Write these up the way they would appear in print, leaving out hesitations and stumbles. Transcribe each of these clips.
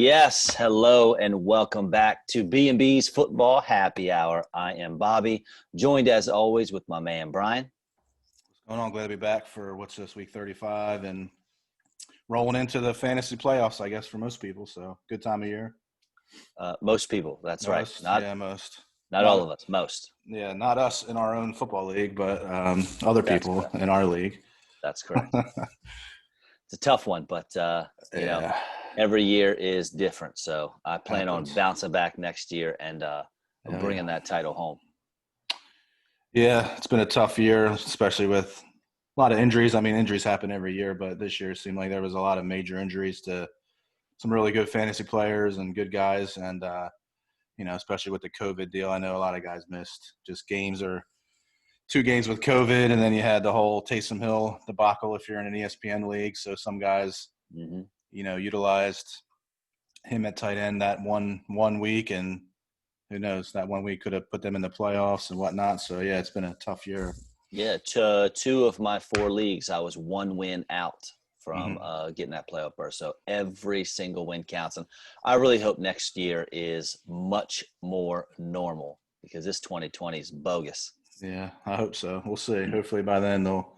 Yes, hello and welcome back to B&B's Football Happy Hour. I am Bobby, joined as always with my man Brian. What's going on? Glad to be back for what's this, week 35, and rolling into the fantasy playoffs, I guess, for most people. So good time of year. Most people, that's right. Most, Not yeah, most. not all of us, most. Yeah, not us in our own football league, but other That's people correct. in our league. That's correct. It's a tough one, but Yeah, every year is different. So I plan on happens. bouncing back next year and Hell bringing yeah. that title home. Yeah, it's been a tough year, especially with a lot of injuries. I mean, injuries happen every year, but this year seemed like there was a lot of major injuries to some really good fantasy players and good guys, and especially with the COVID deal, I know a lot of guys missed just games or 2 games with COVID, and then you had the whole Taysom Hill debacle if you're in an ESPN league. So some guys, Mm-hmm. utilized him at tight end that one week, and who knows, that 1 week could have put them in the playoffs and whatnot. So yeah, it's been a tough year. Yeah, to two of my four leagues, I was one win out from Mm-hmm. getting that playoff berth. So every single win counts. And I really hope next year is much more normal because this 2020 is bogus. Yeah, I hope so. We'll see. Hopefully by then they'll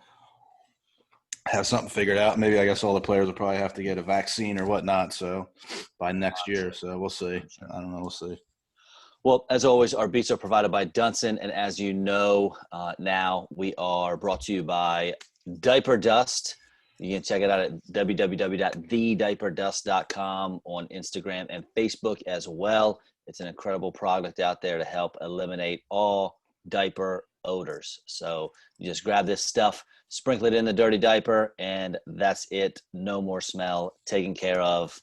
have something figured out. Maybe I guess all the players will probably have to get a vaccine or whatnot. So by next I'm year, sure. so we'll see. I'm sure. I don't know. We'll see. Well, as always, our beats are provided by Dunson. And as you know, now we are brought to you by Diaper Dust. You can check it out at www.thediaperdust.com on Instagram and Facebook as well. It's an incredible product out there to help eliminate all diaper odors. So you just grab this stuff, sprinkle it in the dirty diaper, and that's it. No more smell, taken care of,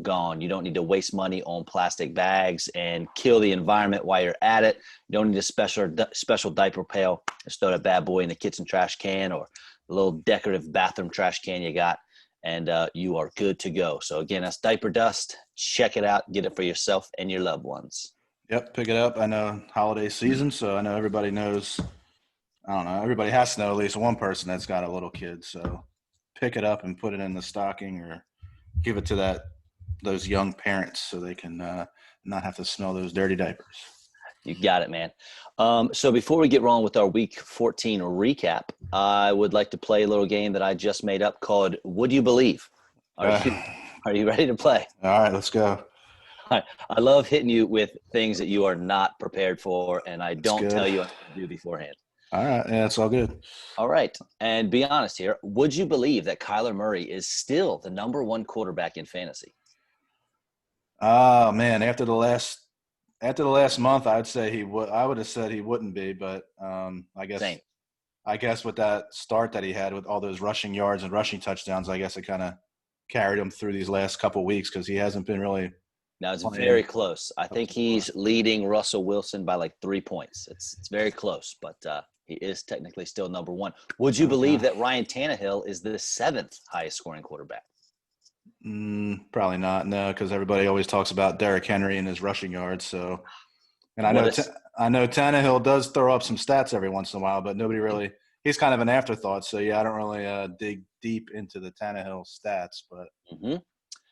gone. You don't need to waste money on plastic bags and kill the environment while you're at it. You don't need a special diaper pail. Just throw that bad boy in the kitchen trash can or the little decorative bathroom trash can you got, and you are good to go. So again, that's Diaper Dust. Check it out. Get it for yourself and your loved ones. Yep, pick it up. I know holiday season, so I know everybody knows. I don't know. Everybody has to know at least one person that's got a little kid. So pick it up and put it in the stocking, or give it to those young parents so they can not have to smell those dirty diapers. You got it, man. So before we get rolling with our Week 14 recap, I would like to play a little game that I just made up called Would You Believe? Are Uh, you are you ready to play? all right, let's go. I love hitting you with things that you are not prepared for, and I That's don't tell good. you what to do beforehand. All right, yeah, it's all good. All right. And be honest here. Would you believe that Kyler Murray is still the number one quarterback in fantasy? Oh man, after the last month, I'd say he would. I would have said he wouldn't be, but I guess Same. I guess with that start that he had with all those rushing yards and rushing touchdowns, I guess it kind of carried him through these last couple weeks because he hasn't been really Now it's very playing close. I up think to par. he's leading Russell Wilson by like 3 points. It's very close, but he is technically still number one. Would you believe Okay. that Ryan Tannehill is the seventh highest scoring quarterback? Probably not. No, because everybody always talks about Derrick Henry and his rushing yards. So, and I What know is I know Tannehill does throw up some stats every once in a while, but nobody really. He's kind of an afterthought. So yeah, I don't really dig deep into the Tannehill stats, but hmm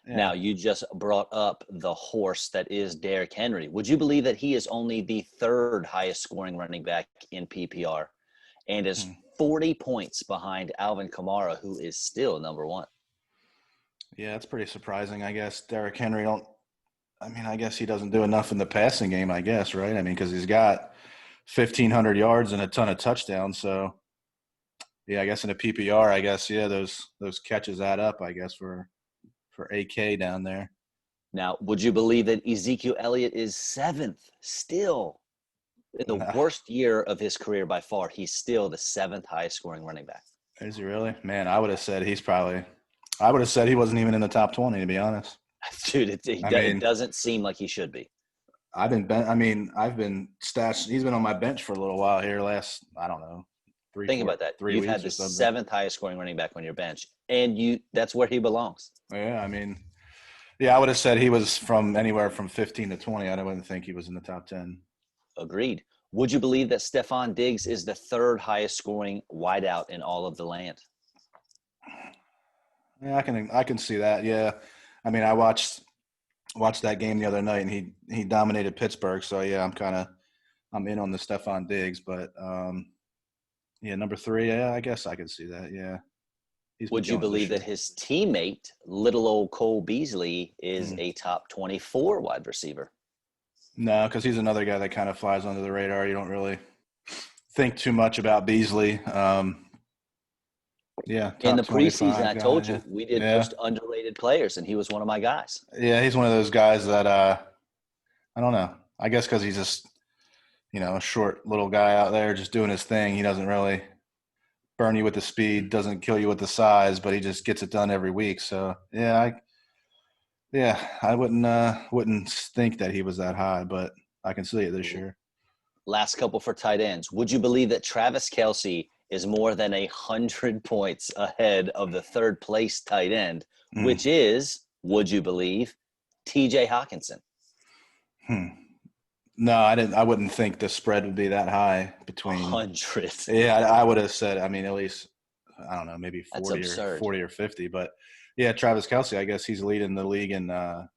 yeah. Now you just brought up the horse that is Derrick Henry. Would you believe that he is only the third highest scoring running back in PPR and is Hmm. 40 points behind Alvin Kamara, who is still number one? Yeah, it's pretty surprising. I guess Derrick Henry don't. I mean, I guess he doesn't do enough in the passing game. I guess, right? I mean, because he's got 1,500 yards and a ton of touchdowns. So yeah, I guess in a PPR, I guess yeah, those catches add up. I guess for AK down there. Now, would you believe that Ezekiel Elliott is seventh still? In the Nah, worst year of his career by far, he's still the seventh highest scoring running back. is he really? Man, I would have said he's probably. I would have said he wasn't even in the top 20, to be honest. Dude, I it mean, doesn't seem like he should be. I've been stashed. He's been on my bench for a little while here. Last, I don't know, three, Think four, about that. three You've had weeks or the something. seventh highest scoring running back on your bench, and that's where he belongs. Yeah, I mean, yeah, I would have said he was from anywhere from 15 to 20. I wouldn't think he was in the top 10. Agreed. Would you believe that Stephon Diggs is the third highest scoring wideout in all of the land? Yeah, I can see that. Yeah, I mean, I watched watched that game the other night, and he dominated Pittsburgh. So yeah, I'm in on the Stephon Diggs, but yeah, number 3, yeah, I guess I could see that. Yeah, he's been Would you killing it this believe that year. his teammate, little old Cole Beasley, is Mm. a top 24 wide receiver? No, because he's another guy that kind of flies under the radar. You don't really think too much about Beasley. Yeah, In the top preseason, 25 I guy. told Yeah, you we did yeah, most underrated players, and he was one of my guys. yeah. He's one of those guys that I don't know. I guess because he's just a short little guy out there just doing his thing. He doesn't really burn you with the speed, doesn't kill you with the size, but he just gets it done every week. So I wouldn't think that he was that high, but I can see it this year. Last couple for tight ends. Would you believe that Travis Kelce is more than 100 points ahead of the third place tight end, Mm. which is, would you believe, TJ Hawkinson? Hmm. No, I didn't. I wouldn't think the spread would be that high between. 100. Yeah, I would have said. I mean, at least I don't know, maybe That's 40 or absurd. 50. But yeah, Travis Kelce. I guess he's leading the league in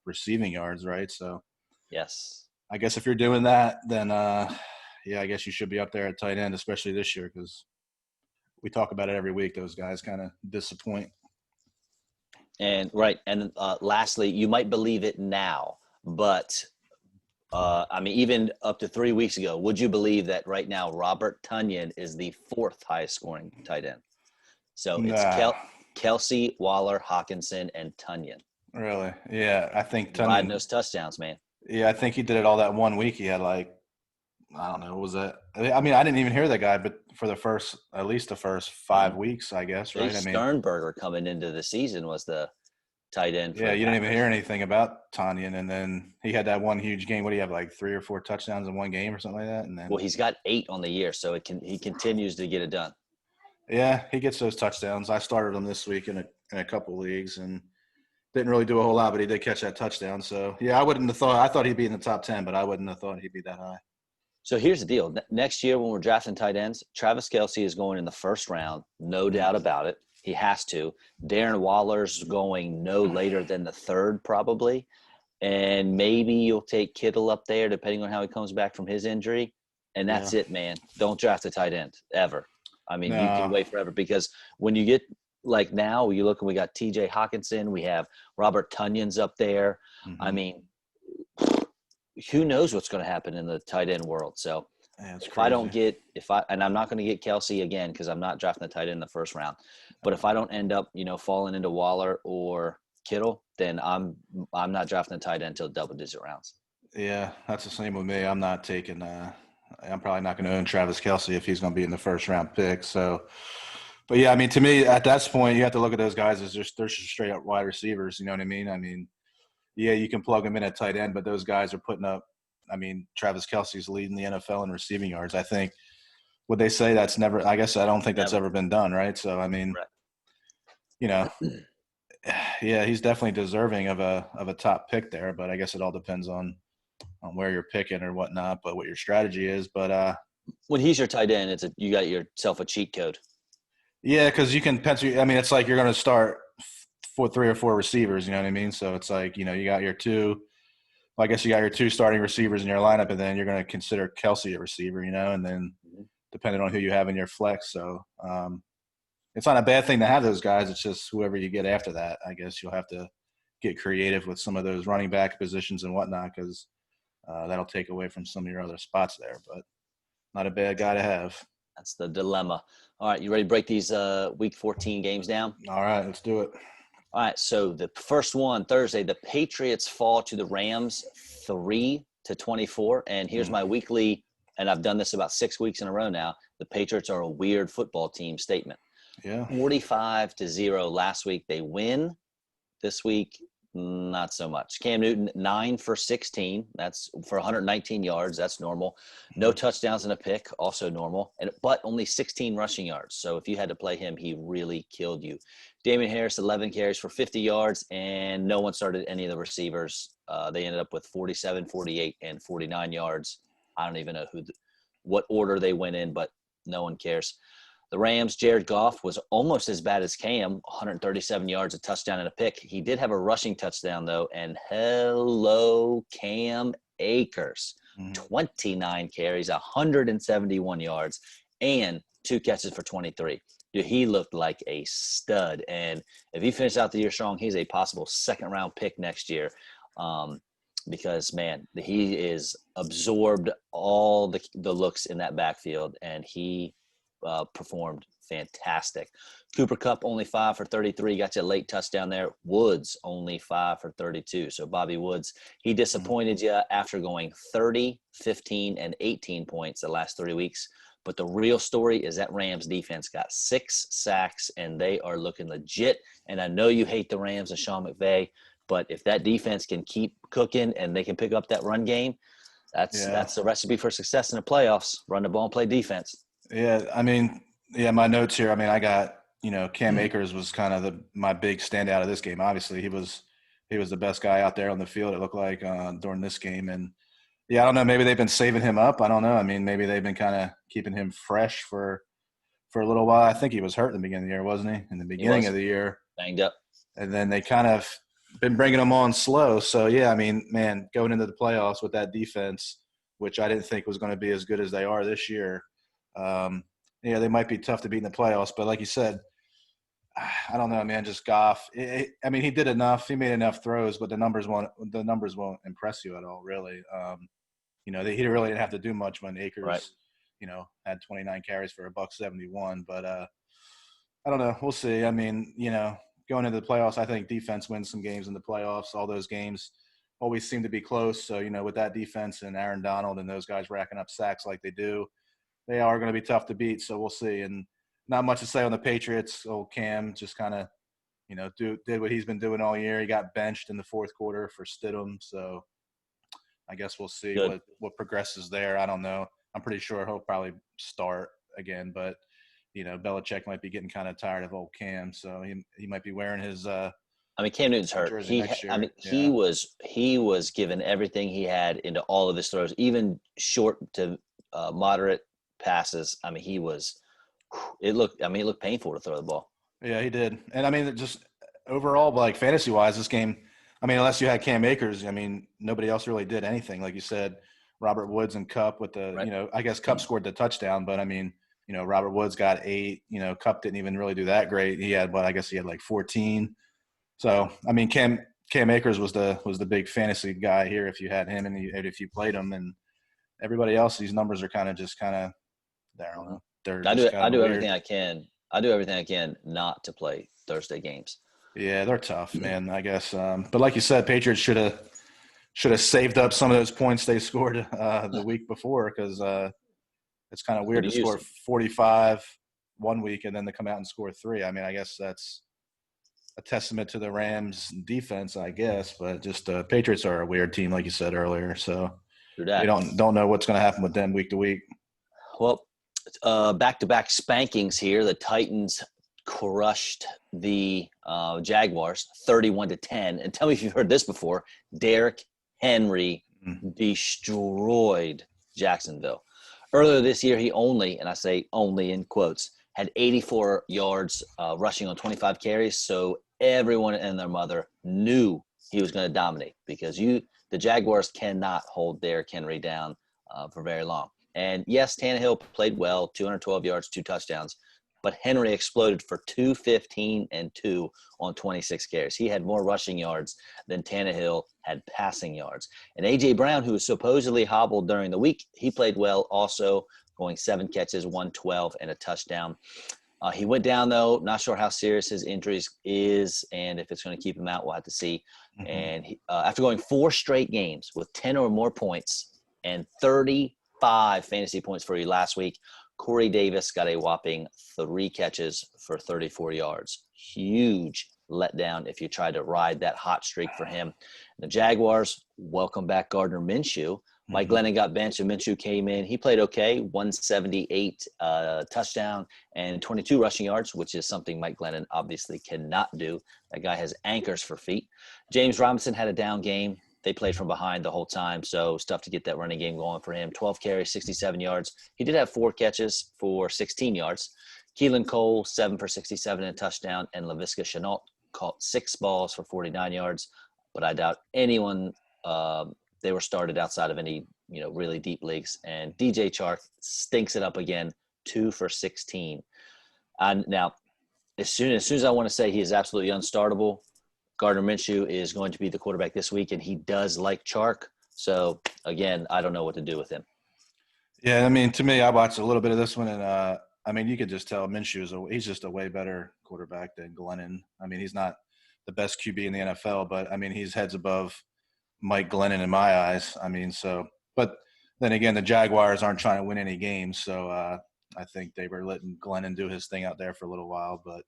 receiving yards, right? So Yes. I guess if you're doing that, then yeah, I guess you should be up there at tight end, especially this year because we talk about it every week. Those guys kind of disappoint. And right. And lastly, you might believe it now, but I mean, even up to 3 weeks ago, would you believe that right now Robert Tunyon is the 4th highest scoring tight end? So it's Nah, Kelsey, Waller, Hawkinson, and Tunyon really. Yeah, I think riding Tunyon. those touchdowns, man. Yeah, I think he did it all that one week. He had like I don't know, what was that? I mean, I didn't even hear that guy, but for at least the first 5 weeks, I guess, Dave right? I mean, Sternberger coming into the season was the tight end for yeah, the you didn't even hear Packers. anything about Tanyan, and then he had that one huge game. What do you have, like 3 or 4 touchdowns in one game or something like that? And Well, then, he's got 8 on the year, so he continues to get it done. yeah, he gets those touchdowns. I started him this week in a couple leagues and didn't really do a whole lot, but he did catch that touchdown. So, yeah, I wouldn't have thought. I thought he'd be in the top 10, but I wouldn't have thought he'd be that high. So here's the deal. Next year when we're drafting tight ends, Travis Kelce is going in the first round, no doubt about it. He has to. Darren Waller's going no later than the 3rd probably. And maybe you'll take Kittle up there depending on how he comes back from his injury. And Yeah. that's it, man. Don't draft a tight end ever. I mean, you can No. wait forever because when you get like now, you look and we got TJ Hawkinson, we have Robert Tunyon's up there. I Mm-hmm. mean, who knows what's going to happen in the tight end world. So Yeah, it's if I don't crazy. and I'm not going to get Kelsey again because I'm not drafting the tight end in the first round. But if I don't end up, falling into Waller or Kittle, then I'm not drafting the tight end until double-digit rounds. Yeah, that's the same with me. I'm not taking. I'm probably not going to own Travis Kelce if he's going to be in the first round pick. So, but yeah, I mean, to me, at that point, you have to look at those guys as they're just straight up wide receivers. You know what I mean? I mean, yeah, you can plug them in at tight end, but those guys are putting up. I mean, Travis Kelce's leading the NFL in receiving yards. I think. Would they say that's never? I guess I don't think that's Never. ever been done, right? So, I mean, Correct. you know, yeah, he's definitely deserving of a top pick there, but I guess it all depends on where you're picking or whatnot, but what your strategy is. But When he's your tight end, you got yourself a cheat code. yeah, because you can pencil. I mean, it's like you're going to start for 3 or 4 receivers. You know what I mean? So it's like you got your two. Well, I guess you got your 2 starting receivers in your lineup, and then you're going to consider Kelce a receiver. And then depending on who you have in your flex. So it's not a bad thing to have those guys. It's just whoever you get after that. I guess you'll have to get creative with some of those running back positions and whatnot because that'll take away from some of your other spots there. But not a bad guy to have. That's the dilemma. All right, you ready to break these Week 14 games down? All right, let's do it. All right, so the first one, Thursday, the Patriots fall to the Rams 3-24. And here's my weekly, and I've done this about 6 weeks in a row now. The Patriots are a weird football team statement. Yeah. 45-0 last week. They win. This week, not so much. Cam Newton, 9 for 16. That's for 119 yards. That's normal. No touchdowns and a pick, also normal. But only 16 rushing yards. So if you had to play him, he really killed you. Damian Harris, 11 carries for 50 yards, and no one started any of the receivers. They ended up with 47, 48, and 49 yards. I don't even know what order they went in, but no one cares. The Rams, Jared Goff was almost as bad as Cam, 137 yards, a touchdown, and a pick. He did have a rushing touchdown, though, and hello, Cam Akers. 29 carries, 171 yards, and 2 catches for 23. Dude, he looked like a stud. And if he finishes out the year strong, he's a possible second-round pick next year. Because, man, he is absorbed all the looks in that backfield, and he performed fantastic. Cooper Kupp only 5 for 33, got you a late touchdown there. Woods only 5 for 32. So Bobby Woods, he disappointed you after going 30, 15, and 18 points the last 3 weeks. But the real story is that Rams defense got 6 sacks, and they are looking legit. And I know you hate the Rams and Sean McVay, but if that defense can keep cooking and they can pick up that run game, that's the recipe for success in the playoffs. Run the ball and play defense. Yeah, I mean, my notes here. I mean, I got, Cam Akers was kind of my big standout of this game. Obviously, he was the best guy out there on the field, it looked like, during this game. And, yeah, I don't know, maybe they've been saving him up. I don't know. I mean, maybe they've been kind of keeping him fresh for a little while. I think he was hurt in the beginning of the year, wasn't he? In the beginning of the year. Banged up. And then they kind of been bringing him on slow. So, yeah, I mean, man, going into the playoffs with that defense, which I didn't think was going to be as good as they are this year, they might be tough to beat in the playoffs. But like you said, I don't know, man, just Goff. I mean, he did enough. He made enough throws, but the numbers won't impress you at all, really. He really didn't have to do much when Akers, had 29 carries for $171. But I don't know. We'll see. I mean, going into the playoffs, I think defense wins some games in the playoffs. All those games always seem to be close. So, with that defense and Aaron Donald and those guys racking up sacks like they do, they are going to be tough to beat. So we'll see. And not much to say on the Patriots. Old Cam just kind of, did what he's been doing all year. He got benched in the fourth quarter for Stidham. So I guess we'll see what progresses there. I don't know. I'm pretty sure he'll probably start again, but Belichick might be getting kind of tired of old Cam, so he might be wearing his. Cam Newton's hurt. He was given everything he had into all of his throws, even short to moderate passes. I mean, it looked painful to throw the ball. Yeah, he did. And I mean, just overall, like fantasy wise, this game, I mean, unless you had Cam Akers, I mean, nobody else really did anything. Like you said, Robert Woods and Kupp with the, I guess Kupp scored the touchdown, but I mean, Robert Woods got 8, Kupp didn't even really do that great. He had, I guess he had like 14. So, I mean, Cam Akers was the big fantasy guy here if you had him and if you played him, and everybody else, these numbers are kind of there. I don't know. I do everything I can. I do everything I can not to play Thursday games. Yeah, they're tough, man, I guess. But like you said, Patriots should have saved up some of those points they scored the week before, because it's kind of weird to score 45 one week and then to come out and score 3. I mean, I guess that's a testament to the Rams defense, I guess. But just Patriots are a weird team, like you said earlier. So we don't know what's going to happen with them week to week. Well, back-to-back spankings here. The Titans crushed the Jaguars 31-10. And tell me if you've heard this before. Derrick Henry destroyed Jacksonville. Earlier this year, he only, and I say only in quotes, had 84 yards rushing on 25 carries. So everyone and their mother knew he was going to dominate, because the Jaguars cannot hold Derrick Henry down for very long. And yes, Tannehill played well, 212 yards, 2 touchdowns, but Henry exploded for 215 and 2 on 26 carries. He had more rushing yards than Tannehill had passing yards. And A.J. Brown, who was supposedly hobbled during the week, he played well also, going 7 catches, 112, and a touchdown. He went down, though. Not sure how serious his injuries is, and if it's going to keep him out, we'll have to see. And after going 4 straight games with 10 or more points and 35 fantasy points for you last week, Corey Davis got a whopping 3 catches for 34 yards. Huge letdown if you tried to ride that hot streak for him. The Jaguars, welcome back Gardner Minshew. Mike Glennon got benched and Minshew came in. He played okay, 178 touchdown and 22 rushing yards, which is something Mike Glennon obviously cannot do. That guy has anchors for feet. James Robinson had a down game. They played from behind the whole time, so it's tough to get that running game going for him. 12 carries, 67 yards. He did have 4 catches for 16 yards. Keelan Cole, 7 for 67 and a touchdown, and Laviska Shenault caught 6 balls for 49 yards. But I doubt anyone they were started outside of any really deep leagues. And DJ Chark stinks it up again, 2 for 16. And now, as soon as I want to say he is absolutely unstartable, Gardner Minshew is going to be the quarterback this week, and he does like Chark. So again, I don't know what to do with him. Yeah, I mean, to me, I watched a little bit of this one, and I mean, you could just tell Minshew he's just a way better quarterback than Glennon. I mean, he's not the best QB in the NFL, but I mean, he's heads above Mike Glennon in my eyes. I mean, but then again, the Jaguars aren't trying to win any games, so I think they were letting Glennon do his thing out there for a little while. But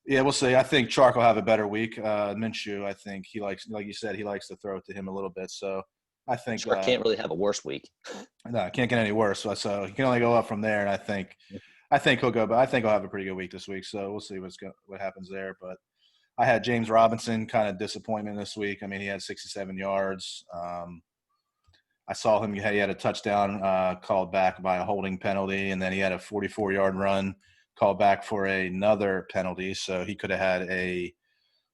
yeah, we'll see. I think Chark will have a better week. Minshew, I think he likes, like you said, he likes to throw it to him a little bit. So I think Chark can't really have a worse week. No, it can't get any worse. So he can only go up from there. And I think he'll go, but I think he'll have a pretty good week this week. So we'll see what happens there. But I had James Robinson, kind of disappointment this week. I mean, he had 67 yards. I saw him. He had a touchdown called back by a holding penalty, and then he had a 44-yard run called back for another penalty. So he could have had a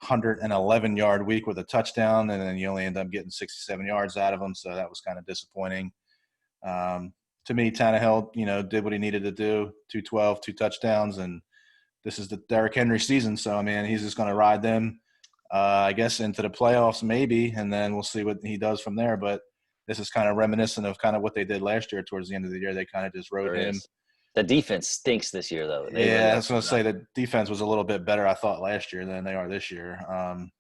111-yard week with a touchdown, and then you only end up getting 67 yards out of him. So that was kind of disappointing. To me, Tannehill, did what he needed to do, 212, 2 touchdowns, and this is the Derrick Henry season. So, I mean, he's just going to ride them, I guess, into the playoffs maybe, and then we'll see what he does from there. But this is kind of reminiscent of kind of what they did last year towards the end of the year. They kind of just rode him. The defense stinks this year, though. I was going to say the defense was a little bit better, I thought, last year than they are this year. I'm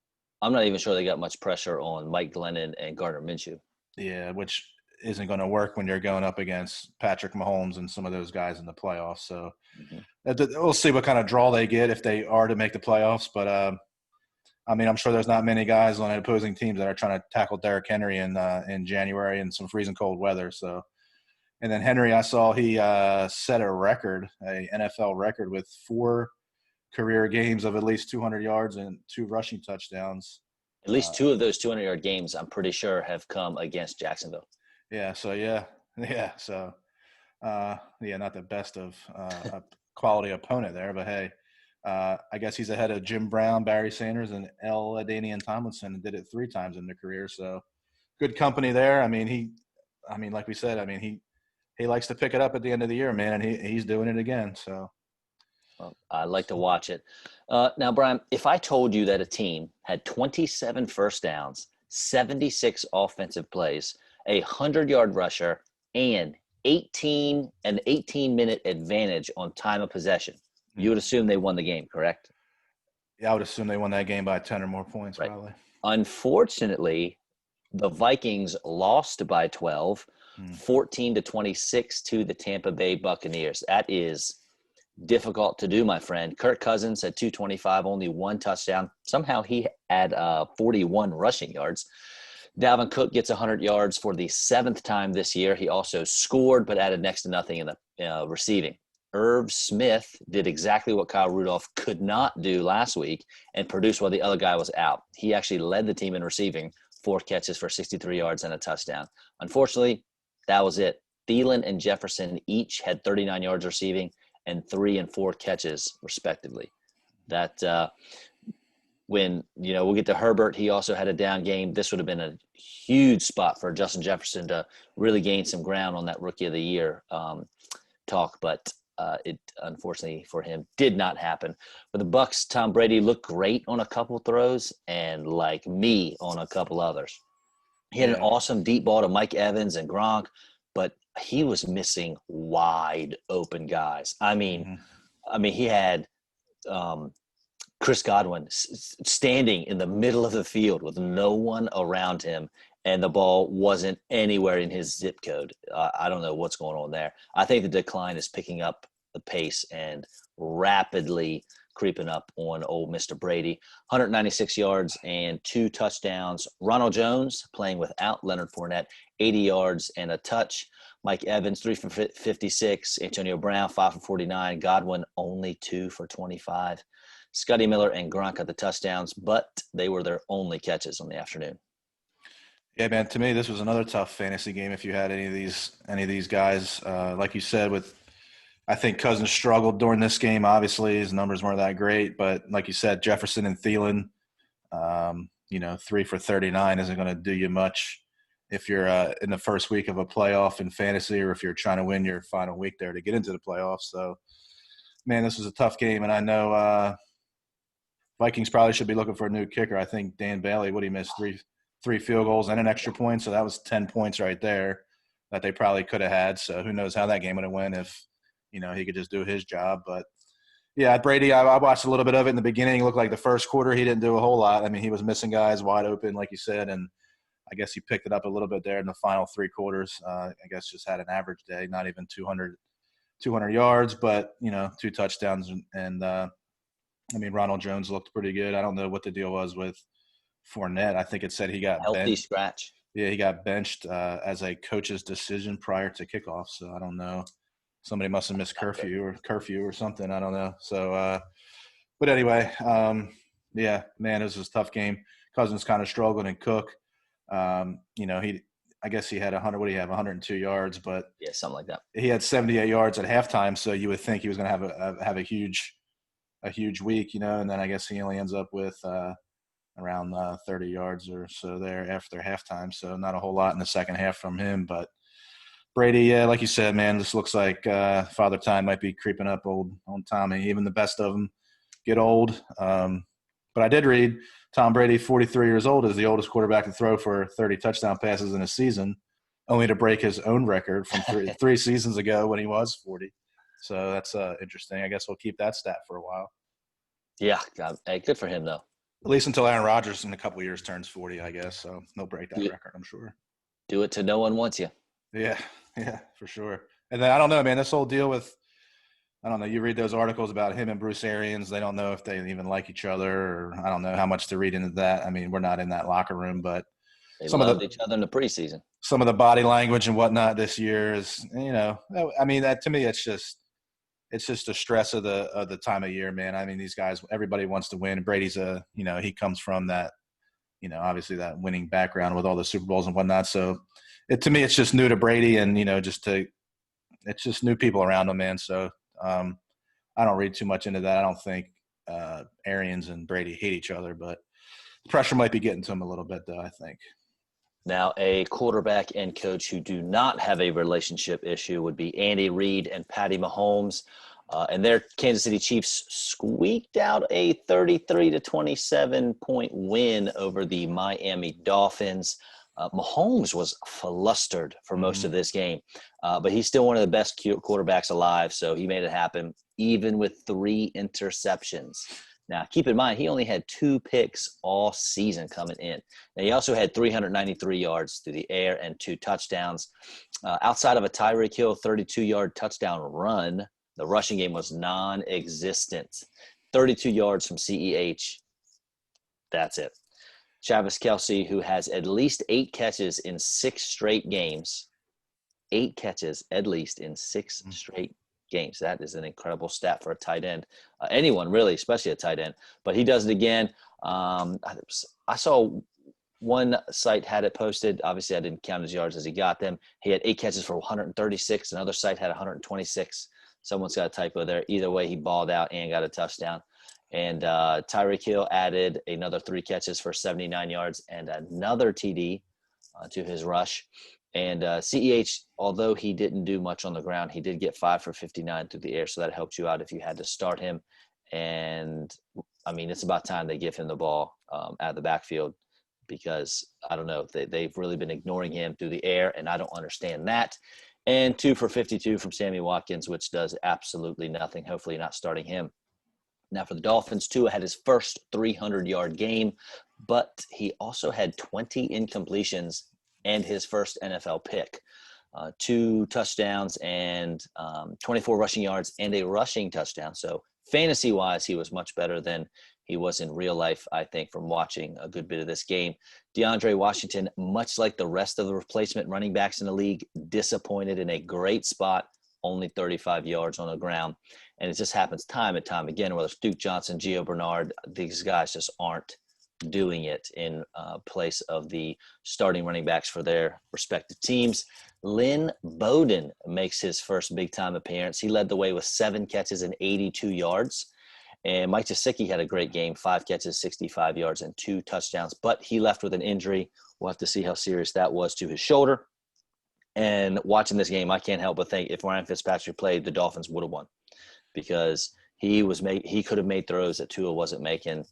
not even sure they got much pressure on Mike Glennon and Gardner Minshew. Yeah, which isn't going to work when you're going up against Patrick Mahomes and some of those guys in the playoffs. So we'll see what kind of draw they get if they are to make the playoffs. But, I mean, I'm sure there's not many guys on opposing teams that are trying to tackle Derrick Henry in January in some freezing cold weather. So, and then Henry, I saw he set a record, a NFL record with 4 career games of at least 200 yards and 2 rushing touchdowns. At least 2 of those 200-yard games, I'm pretty sure, have come against Jacksonville. Yeah. So So, not the best of a quality opponent there, but hey, I guess he's ahead of Jim Brown, Barry Sanders, and LaDainian Tomlinson, and did it 3 times in their career. So, good company there. I mean, like we said, I mean, he likes to pick it up at the end of the year, man, and he's doing it again. So, well, I like to watch it. Now, Brian, if I told you that a team had 27 first downs, 76 offensive plays, a 100-yard rusher, and 18-minute advantage on time of possession, you would assume they won the game, correct? Yeah, I would assume they won that game by 10 or more points, right. Probably. Unfortunately, the Vikings lost by 12, 14-26 to the Tampa Bay Buccaneers. That is difficult to do, my friend. Kirk Cousins had 225, only 1 touchdown. Somehow he had 41 rushing yards. Dalvin Cook gets 100 yards for the 7th time this year. He also scored but added next to nothing in the receiving. Irv Smith did exactly what Kyle Rudolph could not do last week and produced while the other guy was out. He actually led the team in receiving, 4 catches for 63 yards and a touchdown. Unfortunately, that was it. Thielen and Jefferson each had 39 yards receiving and 3 and 4 catches, respectively. That when, we'll get to Herbert, he also had a down game. This would have been a huge spot for Justin Jefferson to really gain some ground on that Rookie of the Year talk, but it unfortunately for him did not happen. For the Bucs, Tom Brady looked great on a couple throws and like me on a couple others. He had an awesome deep ball to Mike Evans and Gronk, but he was missing wide open guys. I mean, he had Chris Godwin standing in the middle of the field with no one around him, and the ball wasn't anywhere in his zip code. I don't know what's going on there. I think the decline is picking up the pace and rapidly creeping up on old Mr. Brady. 196 yards and 2 touchdowns. Ronald Jones playing without Leonard Fournette, 80 yards and a touch. Mike Evans, 3 for 56. Antonio Brown, 5 for 49. Godwin, only 2 for 25. Scotty Miller and Gronk got the touchdowns, but they were their only catches on the afternoon. Yeah, man, to me, this was another tough fantasy game if you had any of these guys. Like you said, with I think Cousins struggled during this game. Obviously, his numbers weren't that great, but like you said, Jefferson and Thielen, 3 for 39 isn't going to do you much if you're in the first week of a playoff in fantasy, or if you're trying to win your final week there to get into the playoffs. So, man, this was a tough game, and I know Vikings probably should be looking for a new kicker. I think Dan Bailey, what he missed, three field goals and an extra point, so that was 10 points right there that they probably could have had. So who knows how that game would have went if he could just do his job. But yeah, Brady, I watched a little bit of it in the beginning. It looked like the first quarter he didn't do a whole lot. I mean, he was missing guys wide open, like you said, and I guess he picked it up a little bit there in the final three quarters. I guess just had an average day, not even 200 yards, but, 2 touchdowns. And Ronald Jones looked pretty good. I don't know what the deal was with Fournette. I think it said he got Healthy scratch. Yeah, he got benched as a coach's decision prior to kickoff. So I don't know. Somebody must have missed curfew or something. I don't know. So, but anyway, yeah, man, it was a tough game. Cousins kind of struggled, and Cook, I guess he had 100. What do you have? 102 yards, but yeah, something like that. He had 78 yards at halftime. So you would think he was going to have a huge week, and then I guess he only ends up with around 30 yards or so there after halftime. So not a whole lot in the second half from him. But Brady, yeah, like you said, man, this looks like Father Time might be creeping up on Tommy. Even the best of them get old. But I did read Tom Brady, 43 years old, is the oldest quarterback to throw for 30 touchdown passes in a season, only to break his own record from three seasons ago when he was 40. So that's interesting. I guess we'll keep that stat for a while. Yeah, hey, good for him, though. At least until Aaron Rodgers in a couple of years turns 40, I guess. So he'll break that record, I'm sure. Do it till no one wants you. Yeah, for sure. And then I don't know, man, this whole deal with, I don't know, you read those articles about him and Bruce Arians. They don't know if they even like each other, or I don't know how much to read into that. I mean, we're not in that locker room, but they loved each other in the preseason. Some of the body language and whatnot this year is, I mean, that to me, it's just the stress of the time of year, man. I mean, these guys, everybody wants to win. Brady's he comes from that, obviously that winning background with all the Super Bowls and whatnot. So to me, it's just new to Brady, and, it's just new people around him, man. So I don't read too much into that. I don't think Arians and Brady hate each other, but the pressure might be getting to him a little bit, though, I think. Now, a quarterback and coach who do not have a relationship issue would be Andy Reid and Patty Mahomes. And their Kansas City Chiefs squeaked out a 33-27 point win over the Miami Dolphins. Mahomes was flustered for most of this game, but he's still one of the best quarterbacks alive, so he made it happen, even with 3 interceptions. Now, keep in mind, he only had 2 picks all season coming in. Now, he also had 393 yards through the air and 2 touchdowns. Outside of a Tyreek Hill 32-yard touchdown run, the rushing game was non-existent. 32 yards from CEH. That's it. Travis Kelce, who has at least 8 catches in 6 straight games. 8 catches at least in 6 straight games. That is an incredible stat for a tight end. Anyone, really, especially a tight end. But he does it again. I saw one site had it posted. Obviously, I didn't count his yards as he got them. He had 8 catches for 136. Another site had 126. Someone's got a typo there. Either way, he balled out and got a touchdown. And Tyreek Hill added another 3 catches for 79 yards and another TD to his rush. And CEH, although he didn't do much on the ground, he did get 5 for 59 through the air, so that helped you out if you had to start him. And, I mean, it's about time they give him the ball out of the backfield, because, I don't know, they've really been ignoring him through the air, and I don't understand that. And 2 for 52 from Sammy Watkins, which does absolutely nothing. Hopefully not starting him. Now, for the Dolphins, Tua had his first 300-yard game, but he also had 20 incompletions and his first NFL pick. 2 touchdowns and 24 rushing yards and a rushing touchdown. So fantasy-wise, he was much better than he was in real life, I think, from watching a good bit of this game. DeAndre Washington, much like the rest of the replacement running backs in the league, disappointed in a great spot, only 35 yards on the ground. And it just happens time and time again, whether it's Duke Johnson, Gio Bernard, these guys just aren't doing it in place of the starting running backs for their respective teams. Lynn Bowden makes his first big-time appearance. He led the way with 7 catches and 82 yards. And Mike Gesicki had a great game, 5 catches, 65 yards, and 2 touchdowns. But he left with an injury. We'll have to see how serious that was to his shoulder. And watching this game, I can't help but think if Ryan Fitzpatrick played, the Dolphins would have won because he could have made throws that Tua wasn't making.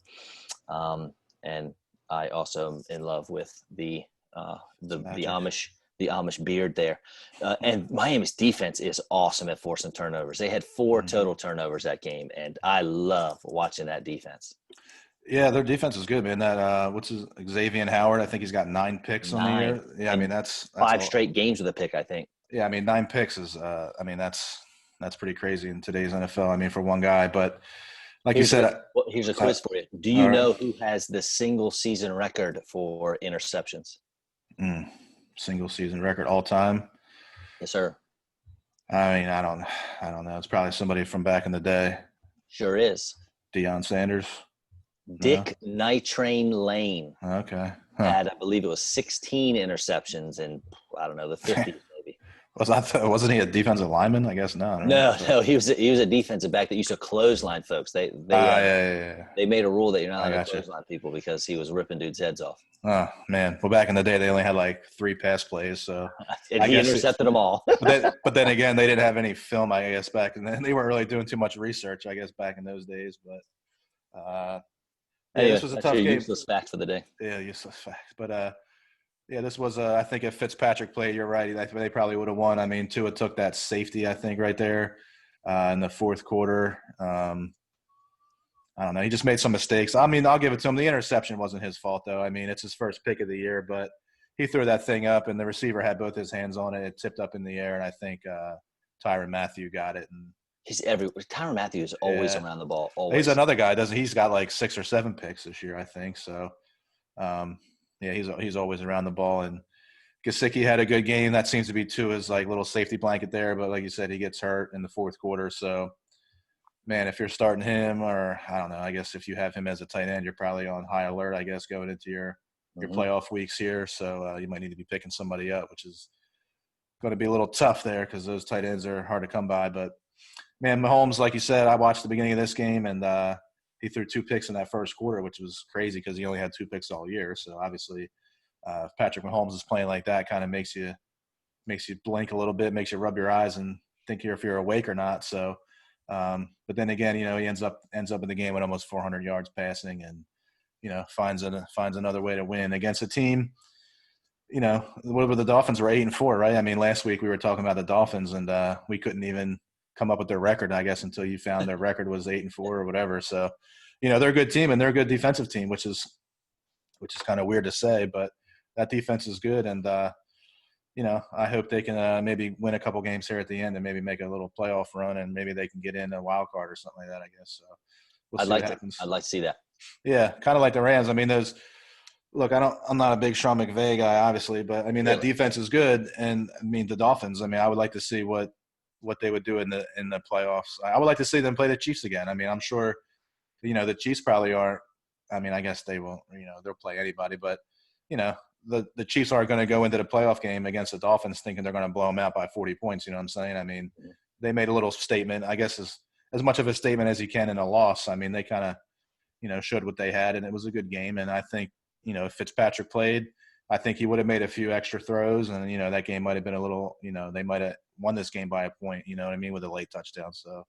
And I also am in love with the Amish beard there. And Miami's defense is awesome at forcing turnovers. They had 4 total turnovers that game, and I love watching that defense. Yeah, their defense is good, man. That Xavier Howard, I think he's got 9 picks on the year. Yeah, I mean that's 5 straight games with a pick, I think. Yeah, I mean 9 picks is that's pretty crazy in today's NFL. I mean for one guy, but like you said, here's a quiz for you. Do you know who has the single season record for interceptions? Single season record all time? Yes, sir. I mean, I don't know. It's probably somebody from back in the day. Sure is. Deion Sanders. Dick Nitrain Lane. Okay. Had, I believe it was 16 interceptions in, I don't know, the 50s maybe. Wasn't he a defensive lineman? I guess not. No, he was a defensive back that used to clothesline folks. They made a rule that you're not allowed to clothesline people because he was ripping dudes' heads off. Oh man! Well, back in the day, they only had like 3 pass plays, so and he intercepted them all. but then again, they didn't have any film, I guess, back then. They weren't really doing too much research, I guess, back in those days. But anyway, this was a tough game. Useless fact for the day. Yeah, useless fact. But this was I think if Fitzpatrick played, you're right. They probably would have won. I mean, Tua took that safety, I think, right there in the fourth quarter. I don't know. He just made some mistakes. I mean, I'll give it to him. The interception wasn't his fault, though. I mean, it's his first pick of the year, but he threw that thing up, and the receiver had both his hands on it. It tipped up in the air, and I think Tyrann Mathieu got it. And he's everywhere. Tyrann Mathieu is always around the ball. Always. He's another guy. He's got like 6 or 7 picks this year, I think. So, he's always around the ball. And Gesicki had a good game. That seems to be Tua's like little safety blanket there. But like you said, he gets hurt in the fourth quarter, so. Man, if you're starting him, or I don't know, I guess if you have him as a tight end, you're probably on high alert, I guess, going into your playoff weeks here. So you might need to be picking somebody up, which is going to be a little tough there because those tight ends are hard to come by. But, man, Mahomes, like you said, I watched the beginning of this game, and he threw 2 picks in that first quarter, which was crazy because he only had 2 picks all year. So, obviously, if Patrick Mahomes is playing like that, kind of makes you blink a little bit, makes you rub your eyes and think if you're awake or not. So, but then again, he ends up in the game with almost 400 yards passing, and finds another way to win against a team. The Dolphins were 8-4, right? I mean, last week we were talking about the Dolphins, and we couldn't even come up with their record, I guess, until you found their record was 8-4 or whatever. So, they're a good team and they're a good defensive team, which is kind of weird to say, but that defense is good, and I hope they can maybe win a couple games here at the end and maybe make a little playoff run, and maybe they can get in a wild card or something like that, I guess. So we'll see what happens. I'd like to see that. Yeah, kind of like the Rams. I mean, I'm not a big Sean McVay guy, obviously, but I mean that defense is good, and I mean the Dolphins. I mean, I would like to see what they would do in the playoffs. I would like to see them play the Chiefs again. I mean, I'm sure, the Chiefs probably aren't. I mean, I guess they won't. They'll play anybody, but the Chiefs aren't going to go into the playoff game against the Dolphins thinking they're going to blow them out by 40 points. You know what I'm saying? I mean, they made a little statement, I guess, as much of a statement as you can in a loss. I mean, they kind of, showed what they had, and it was a good game. And I think, if Fitzpatrick played, I think he would have made a few extra throws, and, that game might have been a little, they might have won this game by a point, you know what I mean, with a late touchdown. So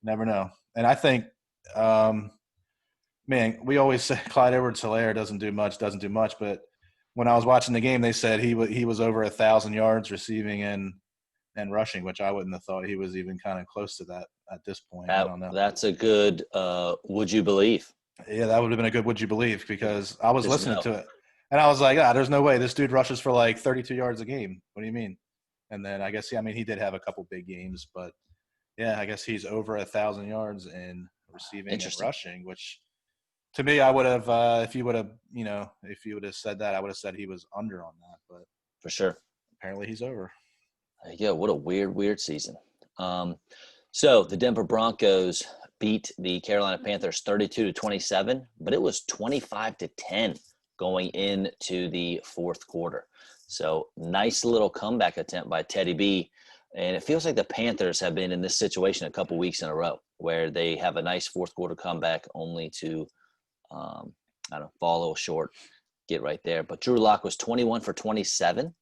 never know. And I think, man, we always say Clyde Edwards-Helaire doesn't do much, but when I was watching the game, they said he was over 1,000 yards receiving and rushing, which I wouldn't have thought he was even kind of close to that at this point. I don't know. That's a good would you believe? Yeah, that would have been a good would you believe, because I was listening to it, and I was like, there's no way this dude rushes for like 32 yards a game. What do you mean? And then I guess, he did have a couple big games, but, I guess he's over 1,000 yards in receiving and rushing, which – to me, I would have, if you would have said that, I would have said he was under on that. But for sure, apparently he's over. There you go. What a weird season. So the Denver Broncos beat the Carolina Panthers 32-27, but it was 25-10 going into the fourth quarter. So nice little comeback attempt by Teddy B. And it feels like the Panthers have been in this situation a couple weeks in a row where they have a nice fourth quarter comeback only to, fall a little short, get right there. But Drew Lock was 21 for 27,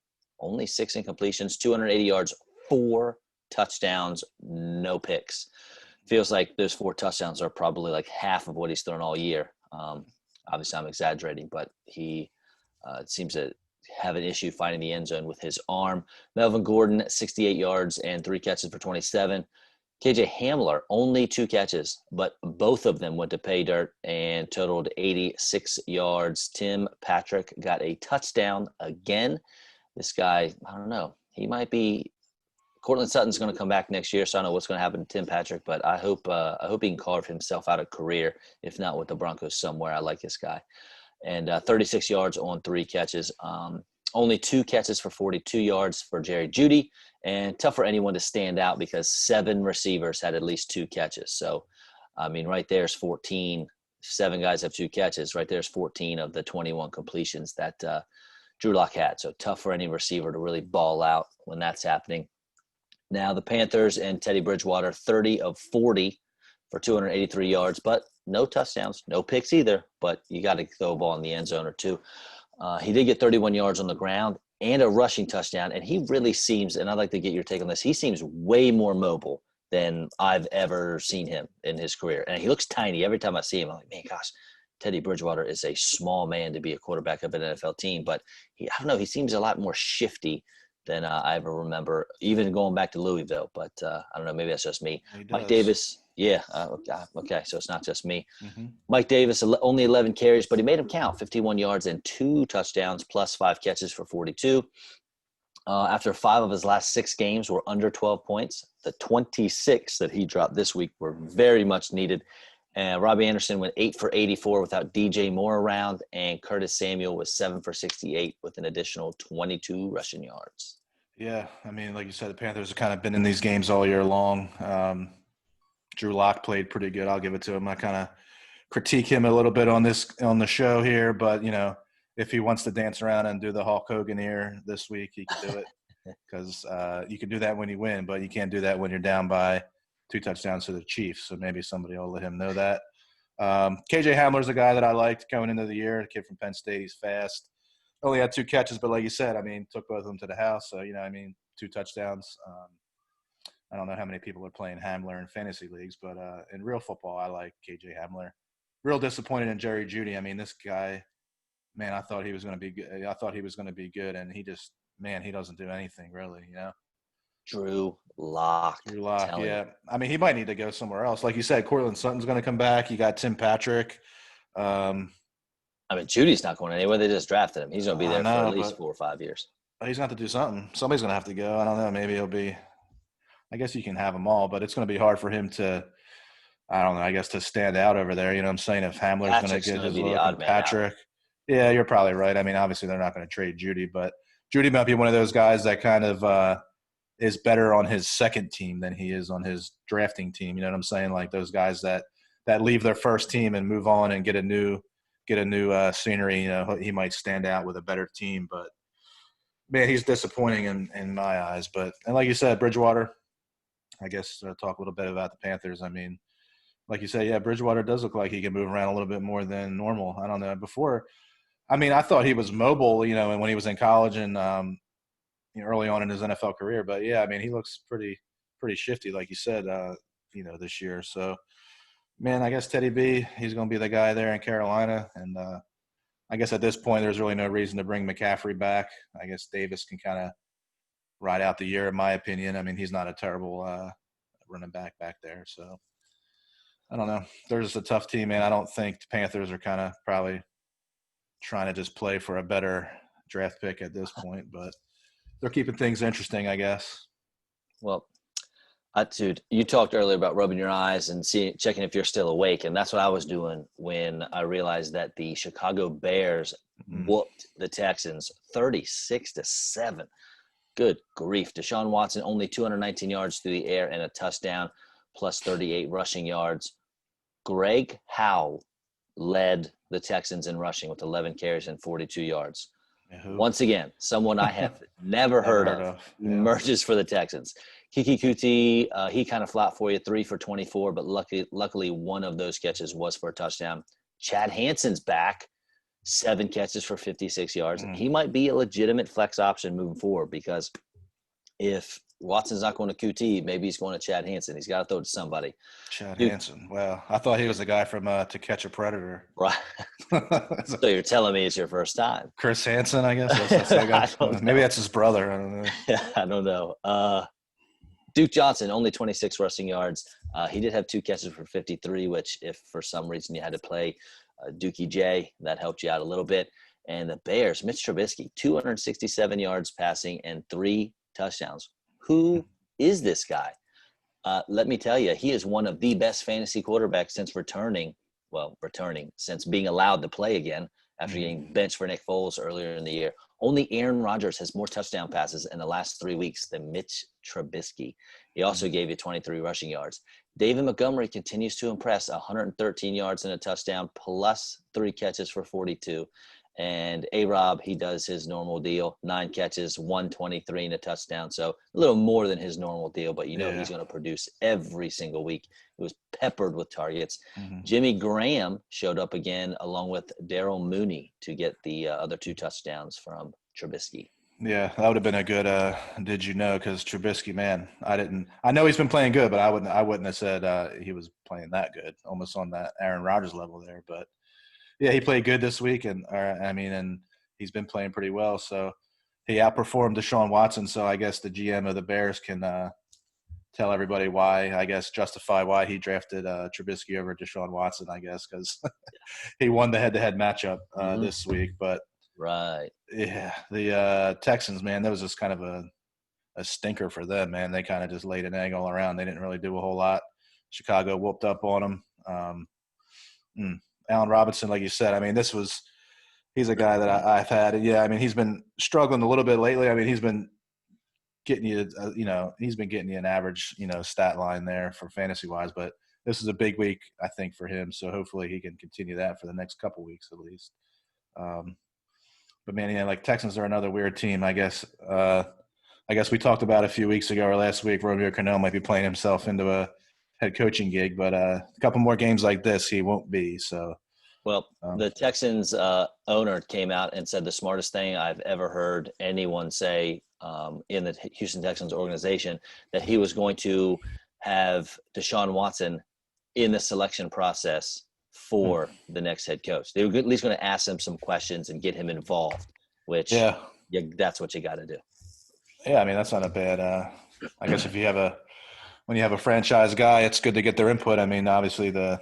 only 6 incompletions, 280 yards, 4 touchdowns, no picks. Feels like those 4 touchdowns are probably like half of what he's thrown all year. Obviously, I'm exaggerating, but he seems to have an issue finding the end zone with his arm. Melvin Gordon, 68 yards and 3 catches for 27. KJ Hamler, only 2 catches, but both of them went to pay dirt and totaled 86 yards. Tim Patrick got a touchdown again. This guy, I don't know. He might be – Cortland Sutton's going to come back next year, so I don't know what's going to happen to Tim Patrick, but I hope he can carve himself out a career, if not with the Broncos somewhere. I like this guy. And 36 yards on 3 catches. Only 2 catches for 42 yards for Jerry Jeudy, and tough for anyone to stand out because 7 receivers had at least 2 catches. So, I mean, right there's 14. 7 guys have 2 catches. Right there's 14 of the 21 completions that Drew Lock had. So tough for any receiver to really ball out when that's happening. Now the Panthers and Teddy Bridgewater, 30 of 40 for 283 yards, but no touchdowns, no picks either, but you got to throw a ball in the end zone or 2. He did get 31 yards on the ground and a rushing touchdown, and he really seems, and I'd like to get your take on this, he seems way more mobile than I've ever seen him in his career. And he looks tiny. Every time I see him, I'm like, man, gosh, Teddy Bridgewater is a small man to be a quarterback of an NFL team, but I don't know, he seems a lot more shifty than I ever remember, even going back to Louisville. But I don't know, maybe that's just me. Mike Davis, yeah, okay, so it's not just me. Mm-hmm. Mike Davis, only 11 carries, but he made him count, 51 yards and 2 touchdowns, plus 5 catches for 42. After 5 of his last 6 games were under 12 points, the 26 that he dropped this week were very much needed. And Robbie Anderson went 8 for 84 without DJ Moore around, and Curtis Samuel was 7 for 68 with an additional 22 rushing yards. Yeah, I mean, like you said, the Panthers have kind of been in these games all year long. Drew Lock played pretty good. I'll give it to him. I kind of critique him a little bit on the show here, but if he wants to dance around and do the Hulk Hogan here this week, he can do it because you can do that when you win, but you can't do that when you're down by 2 touchdowns to the Chiefs. So maybe somebody will let him know that. KJ Hamler's a guy that I liked going into the year. A kid from Penn State. He's fast. Only had 2 catches, but like you said, I mean, took both of them to the house. So, 2 touchdowns. I don't know how many people are playing Hamler in fantasy leagues, but in real football, I like KJ Hamler. Real disappointed in Jerry Jeudy. I mean, this guy, man, I thought he was going to be good. I thought he was going to be good, and he doesn't do anything really, Drew Lock, yeah. I mean, he might need to go somewhere else. Like you said, Cortland Sutton's going to come back. You got Tim Patrick. I mean, Judy's not going anywhere. They just drafted him. He's going to be there for at least 4 or 5 years. He's going to have to do something. Somebody's going to have to go. I don't know. Maybe he'll be – I guess you can have them all, but it's going to be hard for him to – I don't know, I guess to stand out over there. You know what I'm saying? If Hamler's going to get his look and Patrick. Yeah, you're probably right. I mean, obviously they're not going to trade Jeudy, but Jeudy might be one of those guys that kind of is better on his second team than he is on his drafting team. You know what I'm saying? Like those guys that leave their first team and move on and get a new scenery. He might stand out with a better team, but man, he's disappointing in my eyes. But and like you said, Bridgewater. I guess talk a little bit about the Panthers. I mean, like you say, yeah, Bridgewater does look like he can move around a little bit more than normal. I don't know. Before, I mean, I thought he was mobile, and when he was in college and early on in his NFL career. But yeah, I mean, he looks pretty shifty, like you said, this year. So, man, I guess Teddy B, he's going to be the guy there in Carolina, and I guess at this point, there's really no reason to bring McCaffrey back. I guess Davis can kind of ride out the year, in my opinion. I mean, he's not a terrible running back there. So, I don't know. They're just a tough team, man. I don't think the Panthers are kind of probably trying to just play for a better draft pick at this point, but they're keeping things interesting, I guess. Well, dude, you talked earlier about rubbing your eyes and checking if you're still awake, and that's what I was doing when I realized that the Chicago Bears whooped the Texans 36-7. Good grief. Deshaun Watson, only 219 yards through the air and a touchdown, plus 38 rushing yards. Greg Howell led the Texans in rushing with 11 carries and 42 yards. Yeah, who? Once again, someone I have never Never heard heard of of. Yeah. merges for the Texans. Kiki Kuti, he kind of flopped for you, 3 for 24, but luckily one of those catches was for a touchdown. Chad Hansen's back, 7 catches for 56 yards. Mm. He might be a legitimate flex option moving forward because if Watson's not going to QT, maybe he's going to Chad Hansen. He's got to throw it to somebody. Chad Dude, Hansen. Well, I thought he was the guy from To Catch a Predator. right. So you're telling me it's your first time? Chris Hansen, I guess. That's that guy. Maybe that's his brother. I don't know. I don't know. Duke Johnson, only 26 rushing yards. He did have 2 catches for 53, which if for some reason you had to play Dookie J, that helped you out a little bit. And the Bears, Mitch Trubisky, 267 yards passing and 3 touchdowns. Who is this guy? Let me tell you, he is one of the best fantasy quarterbacks since since being allowed to play again after getting benched for Nick Foles earlier in the year. Only Aaron Rodgers has more touchdown passes in the last 3 weeks than Mitch Trubisky. He also gave you 23 rushing yards. David Montgomery continues to impress, 113 yards and a touchdown, plus 3 catches for 42. And A-Rob, he does his normal deal, 9 catches, 123 and a touchdown. So a little more than his normal deal, but he's going to produce every single week. It was peppered with targets. Mm-hmm. Jimmy Graham showed up again along with Darrell Mooney to get the other 2 touchdowns from Trubisky. Yeah, that would have been a good did you know, because Trubisky, man, I know he's been playing good, but I wouldn't have said he was playing that good, almost on that Aaron Rodgers level there. But yeah, he played good this week, and he's been playing pretty well. So he outperformed Deshaun Watson. So I guess the GM of the Bears can tell everybody why, I guess, justify why he drafted Trubisky over Deshaun Watson, I guess, because he won the head-to-head matchup this week. But right, yeah, the Texans, man, that was just kind of a stinker for them, man. They kind of just laid an egg all around. They didn't really do a whole lot. Chicago whooped up on them. Allen Robinson, like you said, he's a guy that I've had. Yeah, he's been struggling a little bit lately. He's been getting you, he's been getting you an average, stat line there for fantasy wise. But this is a big week, I think, for him. So hopefully he can continue that for the next couple weeks at least. But man, yeah, like Texans are another weird team. I guess we talked about a few weeks ago or last week, Romeo Crennel might be playing himself into a head coaching gig, but a couple more games like this, he won't be. So, well, the Texans owner came out and said the smartest thing I've ever heard anyone say in the Houston Texans organization, that he was going to have Deshaun Watson in the selection process for the next head coach. They were at least going to ask him some questions and get him involved, which that's what you got to do. Yeah, that's not a bad. I guess if you have when you have a franchise guy, it's good to get their input. Obviously the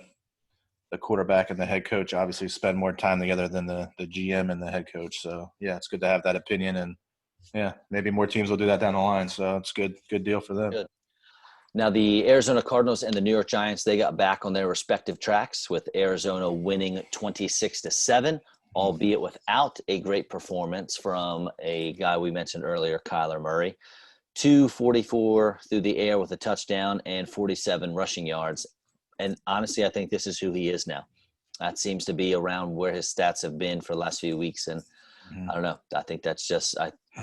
quarterback and the head coach obviously spend more time together than the GM and the head coach. So yeah, it's good to have that opinion, and yeah, maybe more teams will do that down the line. So it's good deal for them. Good. Now the Arizona Cardinals and the New York Giants, they got back on their respective tracks with Arizona winning 26-7, albeit without a great performance from a guy we mentioned earlier, Kyler Murray. 244 through the air with a touchdown and 47 rushing yards. And honestly, I think this is who he is now. That seems to be around where his stats have been for the last few weeks. And I don't know. I think that's just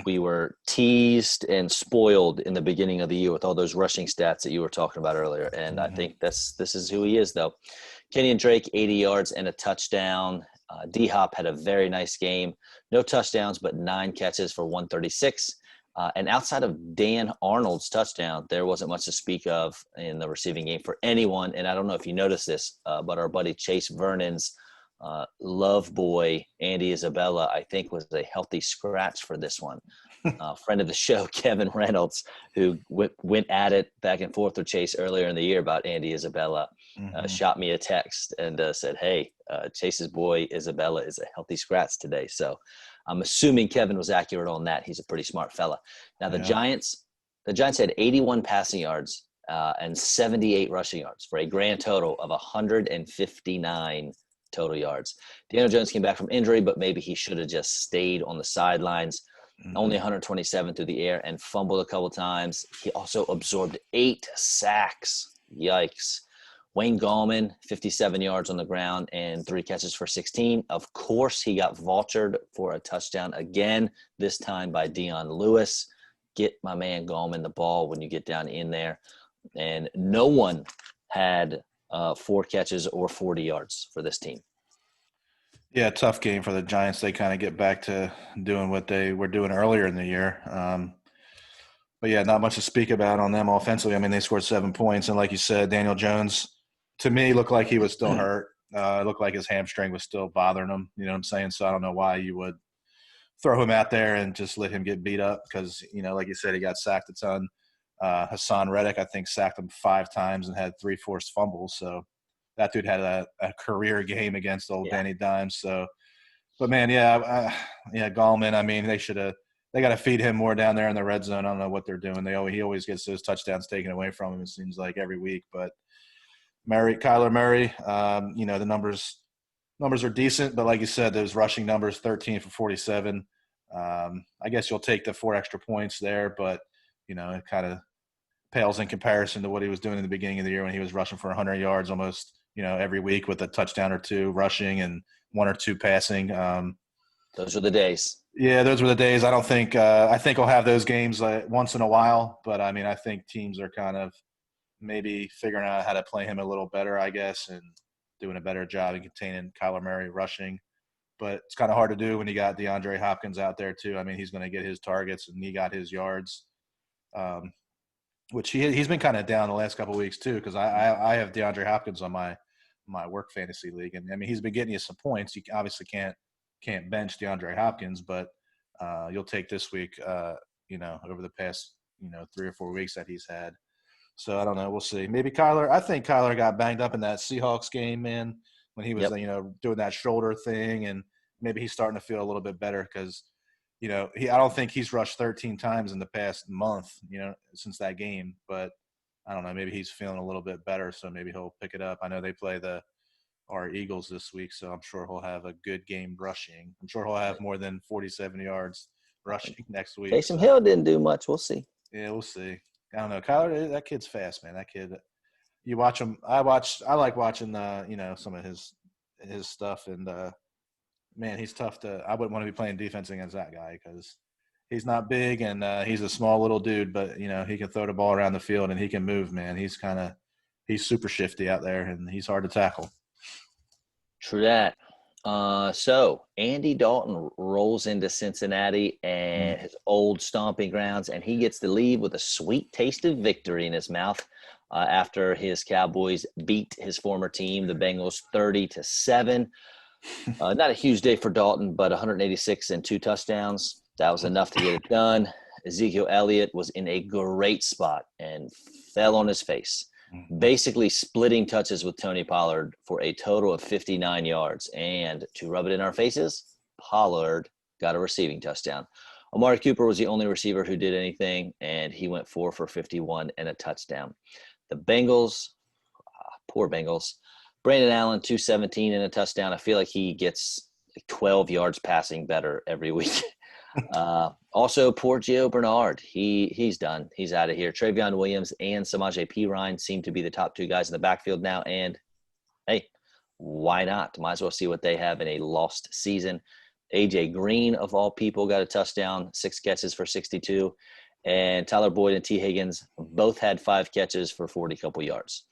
we were teased and spoiled in the beginning of the year with all those rushing stats that you were talking about earlier. And I think this is who he is, though. Kenyon Drake, 80 yards and a touchdown. D-Hop had a very nice game. No touchdowns, but 9 catches for 136. And outside of Dan Arnold's touchdown, there wasn't much to speak of in the receiving game for anyone. And I don't know if you noticed this, but our buddy Chase Vernon's love boy, Andy Isabella, I think was a healthy scratch for this one. Friend of the show, Kevin Reynolds, who went at it back and forth with Chase earlier in the year about Andy Isabella, shot me a text and said, hey, Chase's boy Isabella is a healthy scratch today. So I'm assuming Kevin was accurate on that. He's a pretty smart fella. Now the Giants had 81 passing yards and 78 rushing yards for a grand total of 159 total yards. Daniel Jones came back from injury, but maybe he should have just stayed on the sidelines. Only 127 through the air and fumbled a couple times. He also absorbed 8 sacks. Yikes. Wayne Gallman, 57 yards on the ground and 3 catches for 16. Of course, he got vultured for a touchdown again, this time by Dion Lewis. Get my man Gallman the ball when you get down in there. And no one had 4 catches or 40 yards for this team. Yeah, tough game for the Giants. They kind of get back to doing what they were doing earlier in the year. But yeah, not much to speak about on them offensively. I mean, they scored 7 points, and like you said, Daniel Jones, to me, looked like he was still hurt. It looked like his hamstring was still bothering him. You know what I'm saying? So I don't know why you would throw him out there and just let him get beat up because, like you said, he got sacked a ton. Hassan Reddick, I think, sacked him 5 times and had 3 forced fumbles. So that dude had a career game against old Danny Dimes. So, but man, Gallman. I mean, they got to feed him more down there in the red zone. I don't know what they're doing. He always gets those touchdowns taken away from him. It seems like every week. But Kyler Murray, the numbers are decent, but like you said, those rushing numbers, 13 for 47. I guess you'll take the 4 extra points there, but it kind of pales in comparison to what he was doing in the beginning of the year when he was rushing for 100 yards almost, every week with a touchdown or 2 rushing and 1 or 2 passing. Those were the days. Yeah, those were the days. I don't think I think he'll have those games once in a while, but I mean, I think teams are kind of maybe figuring out how to play him a little better, I guess, and doing a better job in containing Kyler Murray rushing. But it's kind of hard to do when you got DeAndre Hopkins out there too. I mean, he's going to get his targets and he got his yards, which he's been kind of down the last couple of weeks too because I have DeAndre Hopkins on my work fantasy league, and I mean he's been getting you some points. You obviously can't bench DeAndre Hopkins, but you'll take this week, over the past 3 or 4 weeks that he's had. So I don't know. We'll see. Maybe Kyler. I think Kyler got banged up in that Seahawks game, man, when he was doing that shoulder thing, and maybe he's starting to feel a little bit better because I don't think he's rushed 13 times in the past month, since that game. But I don't know. Maybe he's feeling a little bit better, so maybe he'll pick it up. I know they play our Eagles this week, so I'm sure he'll have a good game rushing. I'm sure he'll have more than 47 yards rushing next week. Taysom Hill didn't do much. We'll see. Yeah, we'll see. I don't know. Kyler, that kid's fast, man. That kid, you watch him. I like watching some of his stuff, and man, he's tough to. I wouldn't want to be playing defense against that guy because he's not big and he's a small little dude, but he can throw the ball around the field and he can move, man. He's super shifty out there and he's hard to tackle. True that. So Andy Dalton rolls into Cincinnati and his old stomping grounds, and he gets to leave with a sweet taste of victory in his mouth after his Cowboys beat his former team, the Bengals, 30-7. Not a huge day for Dalton, but 186 and 2 touchdowns. That was enough to get it done. Ezekiel Elliott was in a great spot and fell on his face, basically splitting touches with Tony Pollard for a total of 59 yards. And to rub it in our faces, Pollard got a receiving touchdown. Amari Cooper was the only receiver who did anything, and he went 4 for 51 and a touchdown. The Bengals, poor Bengals, Brandon Allen, 217 and a touchdown. I feel like he gets 12 yards passing better every week. Also, poor Gio Bernard. He's done. He's out of here. Travion Williams and Samaje Perine seem to be the top 2 guys in the backfield now. And, hey, why not? Might as well see what they have in a lost season. A.J. Green, of all people, got a touchdown, 6 catches for 62. And Tyler Boyd and T. Higgins both had 5 catches for 40 couple yards.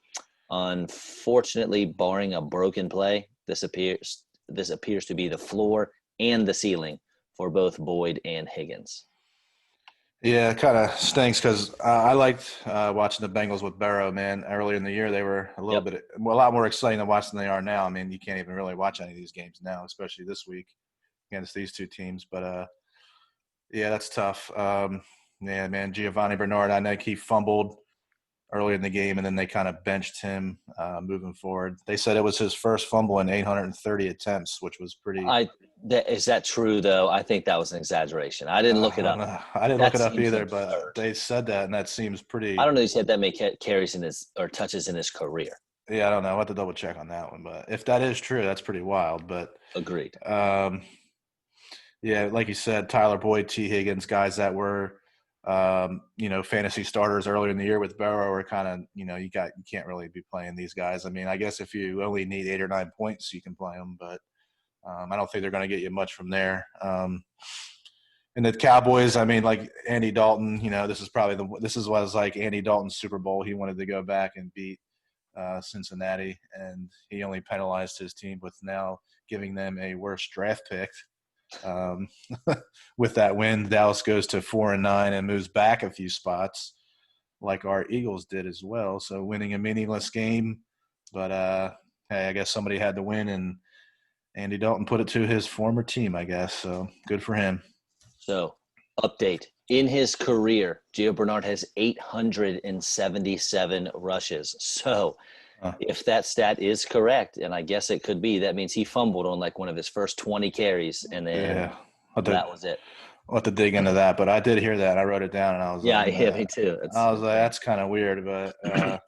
Unfortunately, barring a broken play, this appears to be the floor and the ceiling for both Boyd and Higgins. Yeah, it kind of stinks because I liked watching the Bengals with Burrow, man. Earlier in the year, they were a lot more exciting to watch than they are now. I mean, you can't even really watch any of these games now, especially this week against these 2 teams. But, yeah, that's tough. Yeah, man, Giovanni Bernard, I know he fumbled early in the game, and then they kind of benched him moving forward. They said it was his first fumble in 830 attempts, which was pretty – Is that true, though? I think that was an exaggeration. I didn't look it up. I didn't look it up either, but they said that, and that seems pretty – I don't know if he had that many carries or touches in his career. Yeah, I don't know. I'll have to double check on that one. But if that is true, that's pretty wild. But agreed. Yeah, like you said, Tyler Boyd, T. Higgins, guys that were fantasy starters earlier in the year with Burrow are kind of, you can't really be playing these guys. I mean, I guess if you only need 8 or 9 points, you can play them, but I don't think they're going to get you much from there. And the Cowboys, I mean, like Andy Dalton, this was like Andy Dalton's Super Bowl. He wanted to go back and beat Cincinnati, and he only penalized his team with now giving them a worse draft pick. With that win, Dallas goes to 4-9 and moves back a few spots, like our Eagles did as well. So winning a meaningless game, but hey, I guess somebody had to win, and Andy Dalton put it to his former team, I guess. So good for him. So, update. In his career, Gio Bernard has 877 rushes. So, if that stat is correct, and I guess it could be, that means he fumbled on like one of his first 20 carries, and then that was it. I'll have to dig into that, but I did hear that. I wrote it down, and I was like, yeah, me too. I was like, that's kind of weird, but I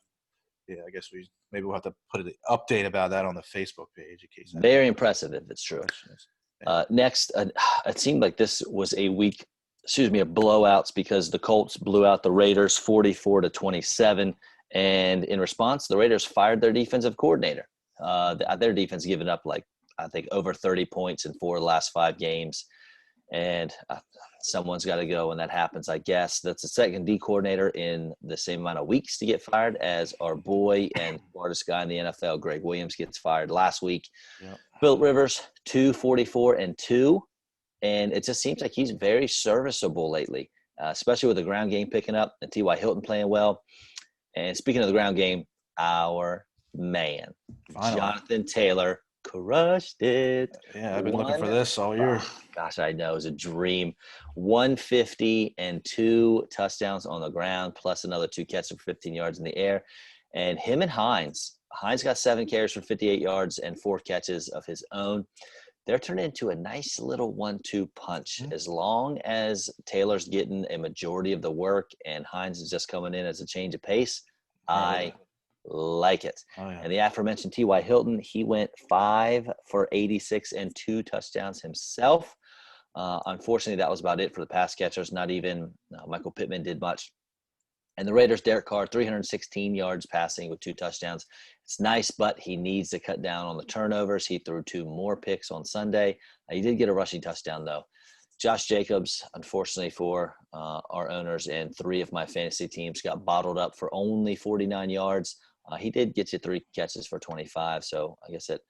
guess maybe we'll have to put an update about that on the Facebook page in case. Very impressive if it's true. Next, it seemed like this was a week, of blowouts because the Colts blew out the Raiders 44-27. And in response, the Raiders fired their defensive coordinator. Their defense given up I think over 30 points in 4 of the last 5 games. And someone's got to go when that happens, I guess. That's the second D coordinator in the same amount of weeks to get fired as our boy and smartest guy in the NFL, Greg Williams, gets fired last week. Yep. Philip Rivers, 244-2. And it just seems like he's very serviceable lately, especially with the ground game picking up and T.Y. Hilton playing well. And speaking of the ground game, our man, Jonathan Taylor, crushed it. Yeah, I've been looking for this all year. Gosh, I know. It was a dream. 150 and 2 touchdowns on the ground, plus another 2 catches for 15 yards in the air. And him and Hines got 7 carries for 58 yards and 4 catches of his own. They're turning into a nice little 1-2 punch. Mm-hmm. As long as Taylor's getting a majority of the work and Hines is just coming in as a change of pace, I like it. Oh, yeah. And the aforementioned T.Y. Hilton, he went 5 for 86 and 2 touchdowns himself. Unfortunately, that was about it for the pass catchers. Not even Michael Pittman did much. And the Raiders, Derek Carr, 316 yards passing with 2 touchdowns. It's nice, but he needs to cut down on the turnovers. He threw 2 more picks on Sunday. He did get a rushing touchdown, though. Josh Jacobs, unfortunately for our owners and 3 of my fantasy teams, got bottled up for only 49 yards. He did get you 3 catches for 25, so I guess it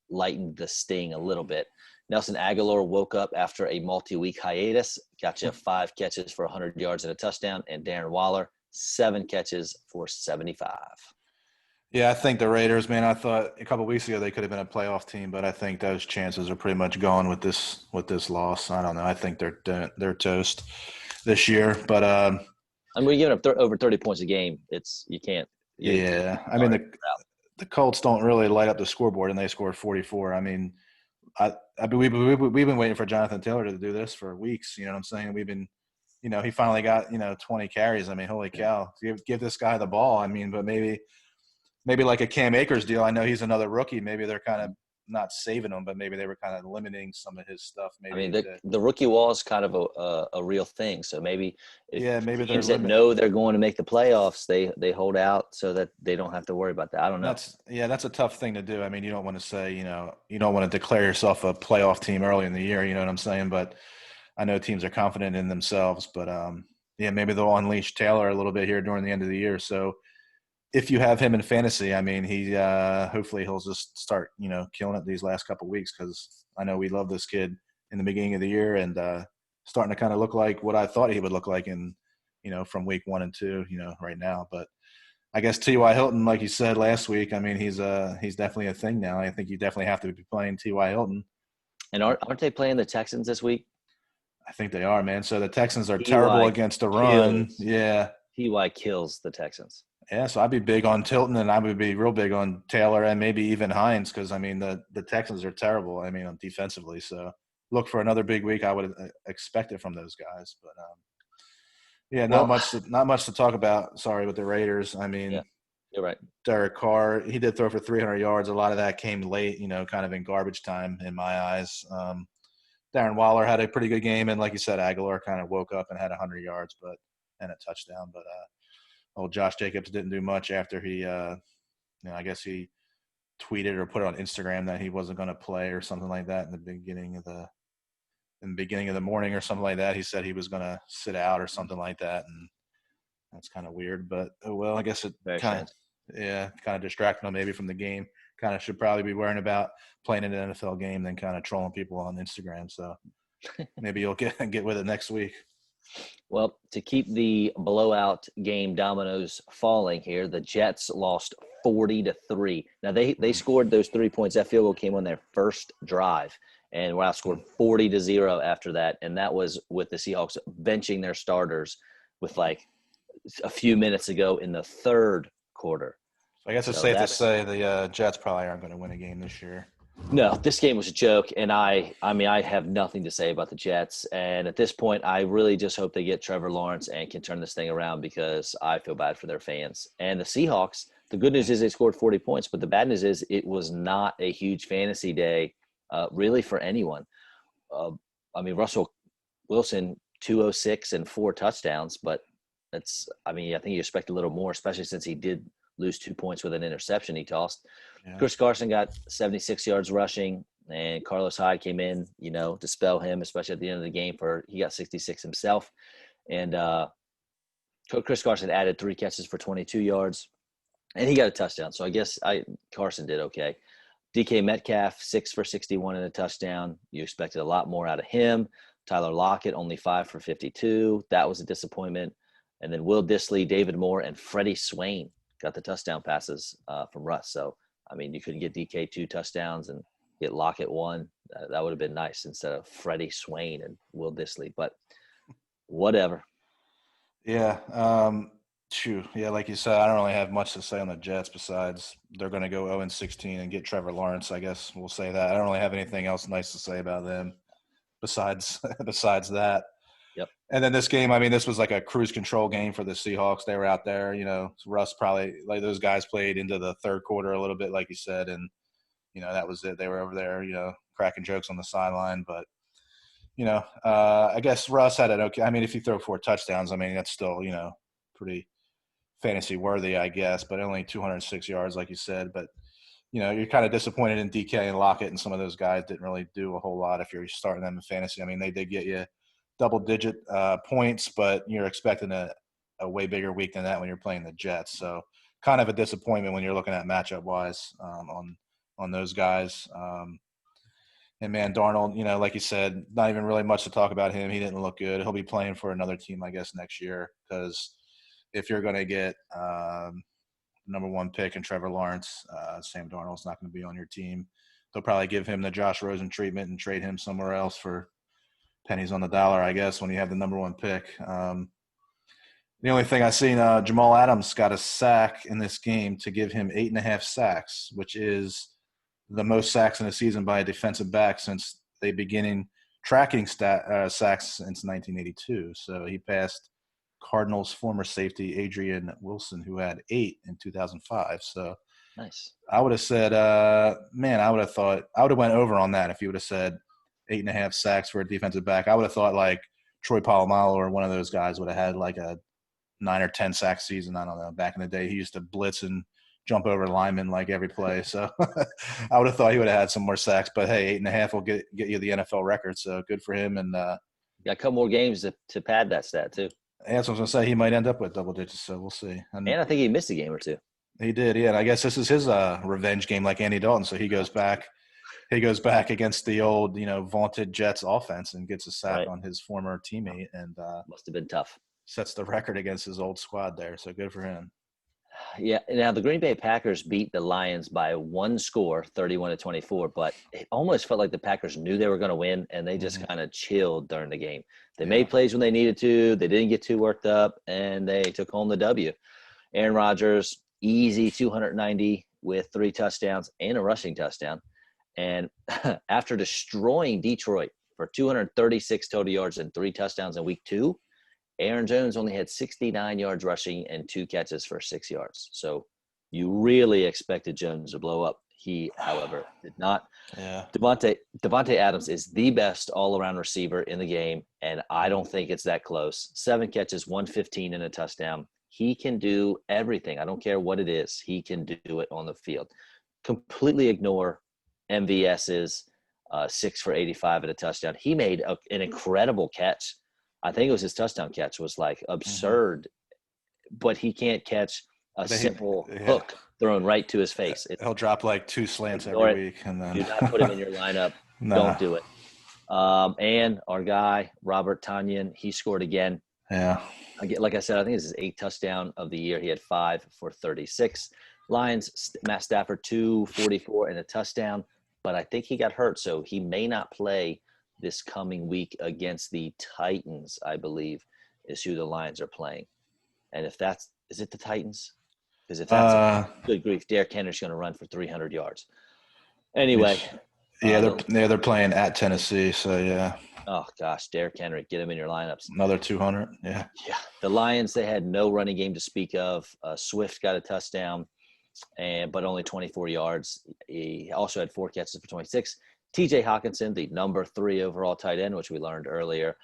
lightened the sting a little bit. Nelson Aguilar woke up after a multi-week hiatus, got you 5 catches for 100 yards and a touchdown, and Darren Waller, 7 catches for 75. Yeah, I think the Raiders, man, I thought a couple of weeks ago they could have been a playoff team, but I think those chances are pretty much gone with this loss. I don't know. I think they're toast this year, but we're giving up over 30 points a game. You can't. Yeah, I mean the Colts don't really light up the scoreboard, and they scored 44. I mean, we've been waiting for Jonathan Taylor to do this for weeks. You know what I'm saying? We've been, he finally got 20 carries. I mean, holy cow! Give this guy the ball. I mean, but maybe like a Cam Akers deal. I know he's another rookie. Maybe they're kind of not saving him, but maybe they were kind of limiting some of his stuff. Maybe the rookie wall is kind of a real thing. So maybe maybe teams that know they're going to make the playoffs, they hold out so that they don't have to worry about that. I don't know. That's a tough thing to do. I mean, you don't want to say, you don't want to declare yourself a playoff team early in the year. You know what I'm saying? But I know teams are confident in themselves. But maybe they'll unleash Taylor a little bit here during the end of the year. So if you have him in fantasy, I mean, he hopefully he'll just start, killing it these last couple of weeks, because I know we love this kid in the beginning of the year, and starting to kind of look like what I thought he would look like in, from week 1 and 2, right now. But I guess T.Y. Hilton, like you said last week, I mean, he's definitely a thing now. I think you definitely have to be playing T.Y. Hilton. And aren't they playing the Texans this week? I think they are, man. So the Texans are terrible against the run. Yeah. T.Y. kills the Texans. Yeah, so I'd be big on Tilton, and I would be real big on Taylor and maybe even Hines, because, I mean, the Texans are terrible, I mean, defensively. So look for another big week. I would expect it from those guys. But, not much to talk about, sorry, with the Raiders. I mean, yeah, you're right. Derek Carr, he did throw for 300 yards. A lot of that came late, kind of in garbage time in my eyes. Darren Waller had a pretty good game, and like you said, Aguilar kind of woke up and had 100 yards, and a touchdown. But old Josh Jacobs didn't do much after he, I guess he tweeted or put it on Instagram that he wasn't going to play or something like that in the beginning of the morning or something like that. He said he was going to sit out or something like that, and that's kind of weird. But oh well, I guess it kind of distracted him maybe from the game. Kind of should probably be worrying about playing in an NFL game than kind of trolling people on Instagram. So maybe you'll get with it next week. Well, to keep the blowout game dominoes falling here, the Jets lost 40-3. Now they scored those 3 points. That field goal came on their first drive, and were outscored 40-0 after that. And that was with the Seahawks benching their starters with like a few minutes ago in the third quarter. I guess it's safe to say the Jets probably aren't going to win a game this year. No, this game was a joke, and I mean, I have nothing to say about the Jets. And at this point, I really just hope they get Trevor Lawrence and can turn this thing around, because I feel bad for their fans. And the Seahawks, the good news is they scored 40 points, but the bad news is it was not a huge fantasy day, really, for anyone. I mean, Russell Wilson, 206 and 4 touchdowns, but I think you expect a little more, especially since he did lose 2 points with an interception he tossed. Yeah. Chris Carson got 76 yards rushing, and Carlos Hyde came in, to spell him, especially at the end of the game. He got 66 himself. And Chris Carson added 3 catches for 22 yards, and he got a touchdown. So I guess Carson did okay. DK Metcalf, 6 for 61 and a touchdown. You expected a lot more out of him. Tyler Lockett, only 5 for 52. That was a disappointment. And then Will Dissly, David Moore, and Freddie Swain got the touchdown passes from Russ. So, I mean, you couldn't get DK 2 touchdowns and get Lockett 1. That would have been nice instead of Freddie Swain and Will Dissly. But whatever. Yeah. Yeah, like you said, I don't really have much to say on the Jets besides they're going to go 0-16 and get Trevor Lawrence. I guess we'll say that. I don't really have anything else nice to say about them besides that. Yep. And then this game, I mean, this was like a cruise control game for the Seahawks. They were out there, Russ probably, like, those guys played into the third quarter a little bit, like you said, and, that was it. They were over there, cracking jokes on the sideline. But, I guess Russ had it okay. I mean, if you throw 4 touchdowns, I mean, that's still, pretty fantasy worthy, I guess, but only 206 yards, like you said. But, you're kind of disappointed in DK and Lockett, and some of those guys didn't really do a whole lot if you're starting them in fantasy. I mean, they did get you double-digit points, but you're expecting a way bigger week than that when you're playing the Jets. So kind of a disappointment when you're looking at matchup-wise on those guys. And, man, Darnold, like you said, not even really much to talk about him. He didn't look good. He'll be playing for another team, I guess, next year, because if you're going to get number 1 pick in Trevor Lawrence, Sam Darnold's not going to be on your team. They'll probably give him the Josh Rosen treatment and trade him somewhere else for pennies on the dollar, I guess, when you have the number 1 pick. The only thing I seen, Jamal Adams got a sack in this game to give him 8.5 sacks, which is the most sacks in a season by a defensive back since they beginning tracking sacks since 1982. So he passed Cardinals former safety Adrian Wilson, who had 8 in 2005. So nice. I would have said, I would have went over on that if you would have said 8.5 sacks for a defensive back. I would have thought like Troy Polamalu or one of those guys would have had like a 9 or 10 sack season. I don't know. Back in the day, he used to blitz and jump over linemen like every play. So I would have thought he would have had some more sacks. But hey, 8.5 will get you the NFL record. So good for him. And got a couple more games to pad that stat too. Yeah, that's what I was going to say. He might end up with double digits. So we'll see. And I think he missed a game or 2. He did. Yeah. And I guess this is his revenge game, like Andy Dalton. So he goes back. He goes back against the old, vaunted Jets offense and gets a sack on his former teammate, and must have been tough. Sets the record against his old squad there. So good for him. Yeah. Now the Green Bay Packers beat the Lions by 1 score, 31-24, but it almost felt like the Packers knew they were going to win, and they just kind of chilled during the game. They made plays when they needed to. They didn't get too worked up, and they took home the W. Aaron Rodgers, easy 290 with 3 touchdowns and a rushing touchdown. And after destroying Detroit for 236 total yards and 3 touchdowns in week 2, Aaron Jones only had 69 yards rushing and 2 catches for 6 yards. So you really expected Jones to blow up. He, however, did not. Yeah. Devontae Adams is the best all-around receiver in the game, and I don't think it's that close. 7 catches, 115 and a touchdown. He can do everything. I don't care what it is. He can do it on the field. Completely ignore MVS's 6 for 85 and a touchdown. He made an incredible catch. I think it was his touchdown catch was like absurd, but he can't catch a simple hook thrown right to his face. He'll drop like 2 slants every week, and then do not put him in your lineup. Nah. Don't do it. And our guy Robert Tonyan, he scored again. Yeah. Like I said, I think this is his 8th touchdown of the year. He had 5 for 36. Lions, Matt Stafford, 244 and a touchdown, but I think he got hurt, so he may not play this coming week against the Titans, I believe, is who the Lions are playing. And if that's – is it the Titans? Because if that's good grief, Derrick Henry's going to run for 300 yards. Anyway. Yeah, they're playing at Tennessee, so yeah. Oh, gosh, Derrick Henry, get him in your lineups. Another 200, yeah. Yeah. The Lions, they had no running game to speak of. Swift got a touchdown, but only 24 yards. He also had 4 catches for 26. TJ Hawkinson, the number 3 overall tight end, which we learned earlier,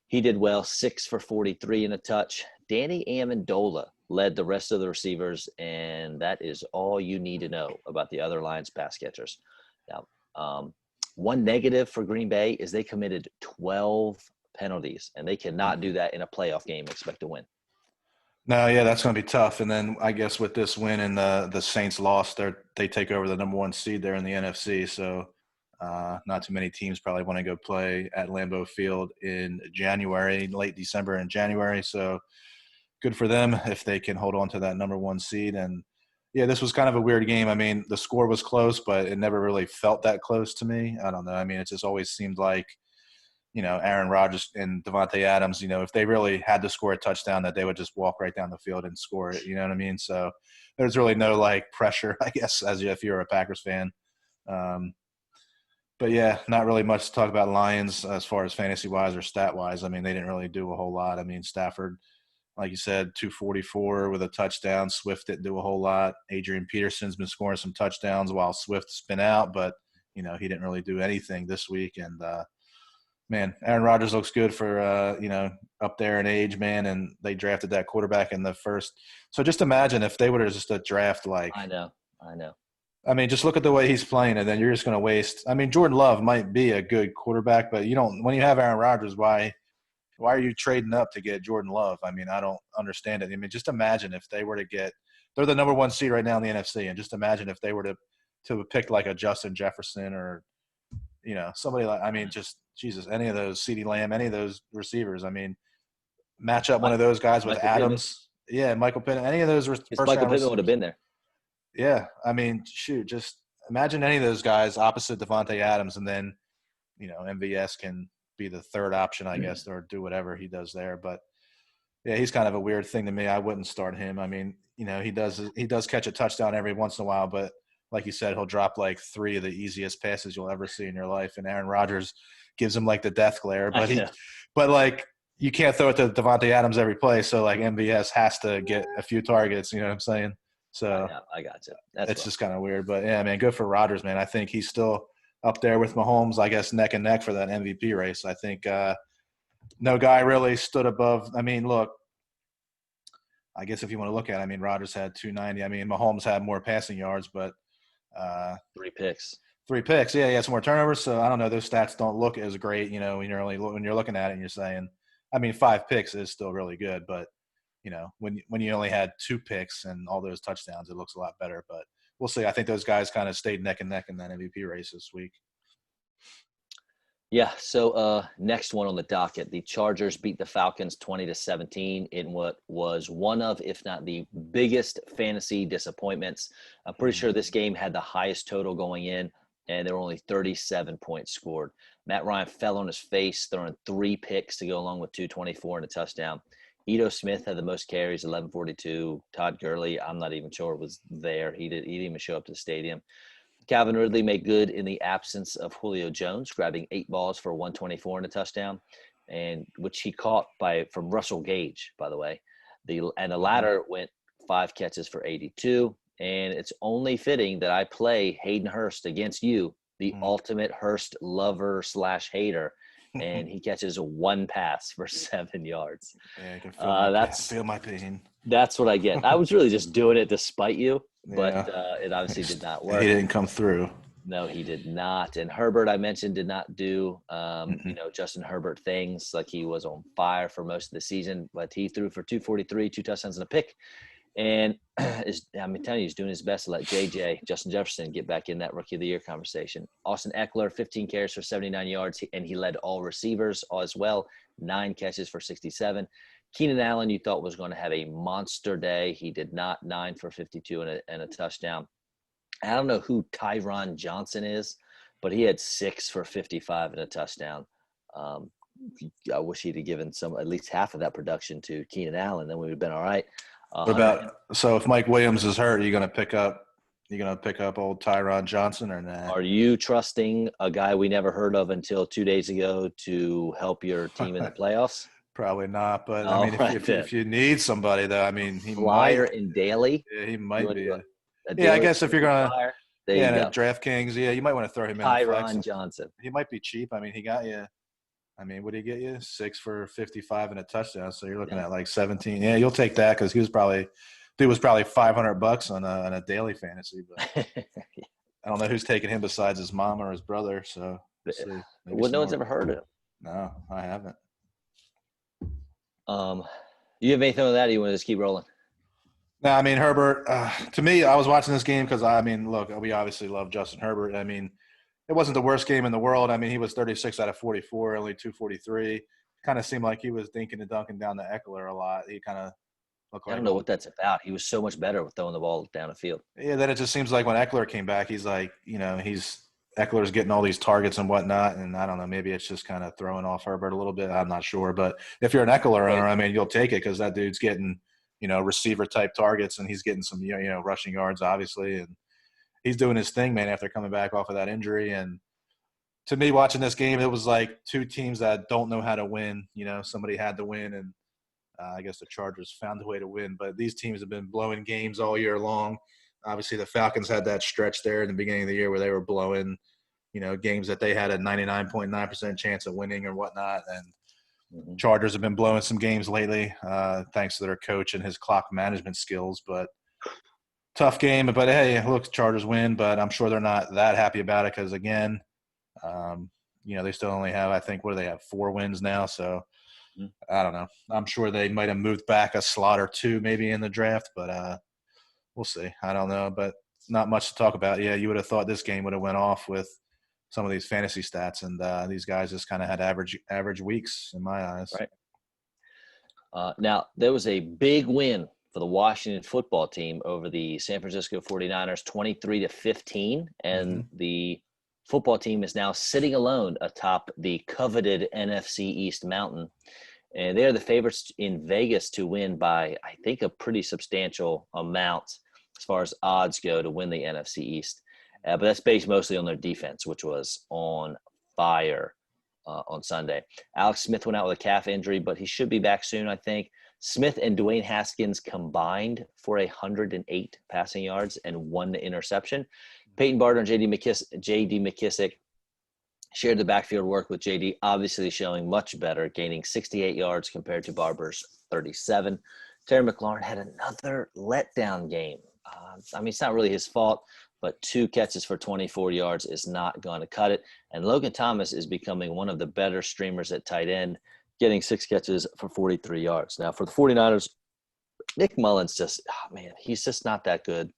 he did well, 6 for 43 and a touch. Danny Amendola led the rest of the receivers, and that is all you need to know about the other Lions pass catchers. Now, one negative for Green Bay is they committed 12 penalties, and they cannot do that in a playoff game, expect to win. No, yeah, that's going to be tough. And then I guess with this win and the Saints lost, they take over the number 1 seed there in the NFC. So not too many teams probably want to go play at Lambeau Field in January, late December and January. So good for them if they can hold on to that number 1 seed. And yeah, this was kind of a weird game. I mean, the score was close, but it never really felt that close to me. I don't know. I mean, it just always seemed like, Aaron Rodgers and Devontae Adams, if they really had to score a touchdown, that they would just walk right down the field and score it. You know what I mean? So there's really no pressure, I guess, as if you're a Packers fan. But yeah, not really much to talk about Lions as far as fantasy wise or stat wise. I mean, they didn't really do a whole lot. I mean, Stafford, like you said, 244 with a touchdown. Swift didn't do a whole lot. Adrian Peterson's been scoring some touchdowns while Swift's been out, but he didn't really do anything this week. And man, Aaron Rodgers looks good for up there in age, man. And they drafted that quarterback in the first. So just imagine if they would have just a draft like. I know. I mean, just look at the way he's playing, and then you're just going to waste. I mean, Jordan Love might be a good quarterback, but when you have Aaron Rodgers, why are you trading up to get Jordan Love? I mean, I don't understand it. I mean, just imagine if they were to get – they're the number 1 seed right now in the NFC, and just imagine if they were to pick like a Justin Jefferson or, somebody like – I mean, just, Jesus, any of those, CeeDee Lamb, any of those receivers. I mean, match up one of those guys with Adams. Pittman. Yeah, Michael Pittman. Any of those first Michael Pittman would have been there. Yeah, I mean, shoot, just imagine any of those guys opposite Devontae Adams, and then, MVS can – be the third option, I guess, or do whatever he does there. But yeah, he's kind of a weird thing to me. I wouldn't start him. I mean, he does catch a touchdown every once in a while, but like you said, he'll drop like 3 of the easiest passes you'll ever see in your life. And Aaron Rodgers gives him like the death glare, but like you can't throw it to Devontae Adams every play. So like MVS has to get a few targets. You know what I'm saying? So I got you. It's just kind of weird, but yeah, man, good for Rodgers, man. I think he's still up there with Mahomes, I guess, neck and neck for that MVP race. I think no guy really stood above. I mean, look, I guess if you want to look at it, I mean, Rodgers had 290. I mean, Mahomes had more passing yards, but 3 picks. 3 picks. Yeah, he had some more turnovers. So I don't know. Those stats don't look as great, when you're looking at it and you're saying, I mean, 5 picks is still really good, but when you only had 2 picks and all those touchdowns, it looks a lot better. But we'll see. I think those guys kind of stayed neck and neck in that MVP race this week. Yeah. So next one on the docket, the Chargers beat the Falcons 20-17 in what was one of, if not the biggest fantasy disappointments. I'm pretty sure this game had the highest total going in, and there were only 37 points scored. Matt Ryan fell on his face, throwing 3 picks to go along with 224 and a touchdown. Ito Smith had the most carries, 1142. Todd Gurley, I'm not even sure was there. He didn't even show up to the stadium. Calvin Ridley made good in the absence of Julio Jones, grabbing 8 balls for 124 and a touchdown, and which he caught from Russell Gage, by the way. The latter went 5 catches for 82. and it's only fitting that I play Hayden Hurst against you, the ultimate Hurst lover / hater, and he catches one pass for 7 yards. Yeah, I can feel my pain. That's what I get. I was really just doing it to spite you, but Yeah. it obviously did not work. He didn't come through. No, he did not. And Herbert, I mentioned, did not do, Justin Herbert things. Like, he was on fire for most of the season, but he threw for 243, 2 touchdowns and a pick. And I'm telling you, he's doing his best to let Justin Jefferson, get back in that Rookie of the Year conversation. Austin Eckler, 15 carries for 79 yards, and he led all receivers as well, 9 catches for 67. Keenan Allen, you thought was going to have a monster day. He did not. 9 for 52 and a touchdown. I don't know who Tyron Johnson is, but he had 6 for 55 and a touchdown. I wish he'd have given at least half of that production to Keenan Allen, then we would have been all right. What about, so if Mike Williams is hurt, are you going to pick up old Tyron Johnson or not? Are you trusting a guy we never heard of until 2 days ago to help your team in the playoffs? Probably not, but I mean, if you need somebody, though, I mean, he Flyer might. in daily. Yeah, he might be. Yeah, I guess if you're gonna, DraftKings, you might want to throw him in. Tyron Johnson. He might be cheap. I mean, he got you. I mean, what did he get you? 6 for 55 and a touchdown. So you're looking at like 17. Yeah, you'll take that because dude was probably $500 on a daily fantasy. But I don't know who's taking him besides his mom or his brother. So well, no one's ever heard of him. No, I haven't. You have anything on that? Or you want to just keep rolling? No, I mean, Herbert, to me, I was watching this game because, I mean, look, we obviously love Justin Herbert. I mean, it wasn't the worst game in the world. I mean, he was 36 out of 44, only 243. Kind of seemed like he was dinking and dunking down to Eckler a lot. He kind of looked like – I don't know what that's about. He was so much better with throwing the ball down the field. Yeah, then it just seems like when Eckler came back, he's like, Eckler's getting all these targets and whatnot, and I don't know, maybe it's just kind of throwing off Herbert a little bit. I'm not sure. But if you're an Eckler owner, I mean, you'll take it because that dude's getting – receiver-type targets, and he's getting some, rushing yards, obviously. And he's doing his thing, man, after coming back off of that injury. And to me, watching this game, it was like two teams that don't know how to win. Somebody had to win, and I guess the Chargers found a way to win. But these teams have been blowing games all year long. Obviously, the Falcons had that stretch there in the beginning of the year where they were blowing, games that they had a 99.9% chance of winning or whatnot. And Chargers have been blowing some games lately, thanks to their coach and his clock management skills. But tough game. But hey, look, Chargers win, but I'm sure they're not that happy about it because, again, they still only have, I think, what do they have, 4 wins now? So I don't know. I'm sure they might have moved back a slot or 2 maybe in the draft, but we'll see. I don't know, but not much to talk about. Yeah, you would have thought this game would have went off with some of these fantasy stats, and these guys just kind of had average weeks in my eyes. Right. Now, there was a big win for the Washington football team over the San Francisco 49ers, 23-15, and the football team is now sitting alone atop the coveted NFC East mountain, and they're the favorites in Vegas to win by, I think, a pretty substantial amount as far as odds go to win the NFC East. But that's based mostly on their defense, which was on fire on Sunday. Alex Smith went out with a calf injury, but he should be back soon, I think. Smith and Dwayne Haskins combined for 108 passing yards and 1 interception. Peyton Barber and J.D. McKissick shared the backfield work with J.D., obviously showing much better, gaining 68 yards compared to Barber's 37. Terry McLaurin had another letdown game. It's not really his fault, but 2 catches for 24 yards is not going to cut it. And Logan Thomas is becoming one of the better streamers at tight end, getting 6 catches for 43 yards. Now, for the 49ers, Nick Mullins he's just not that good.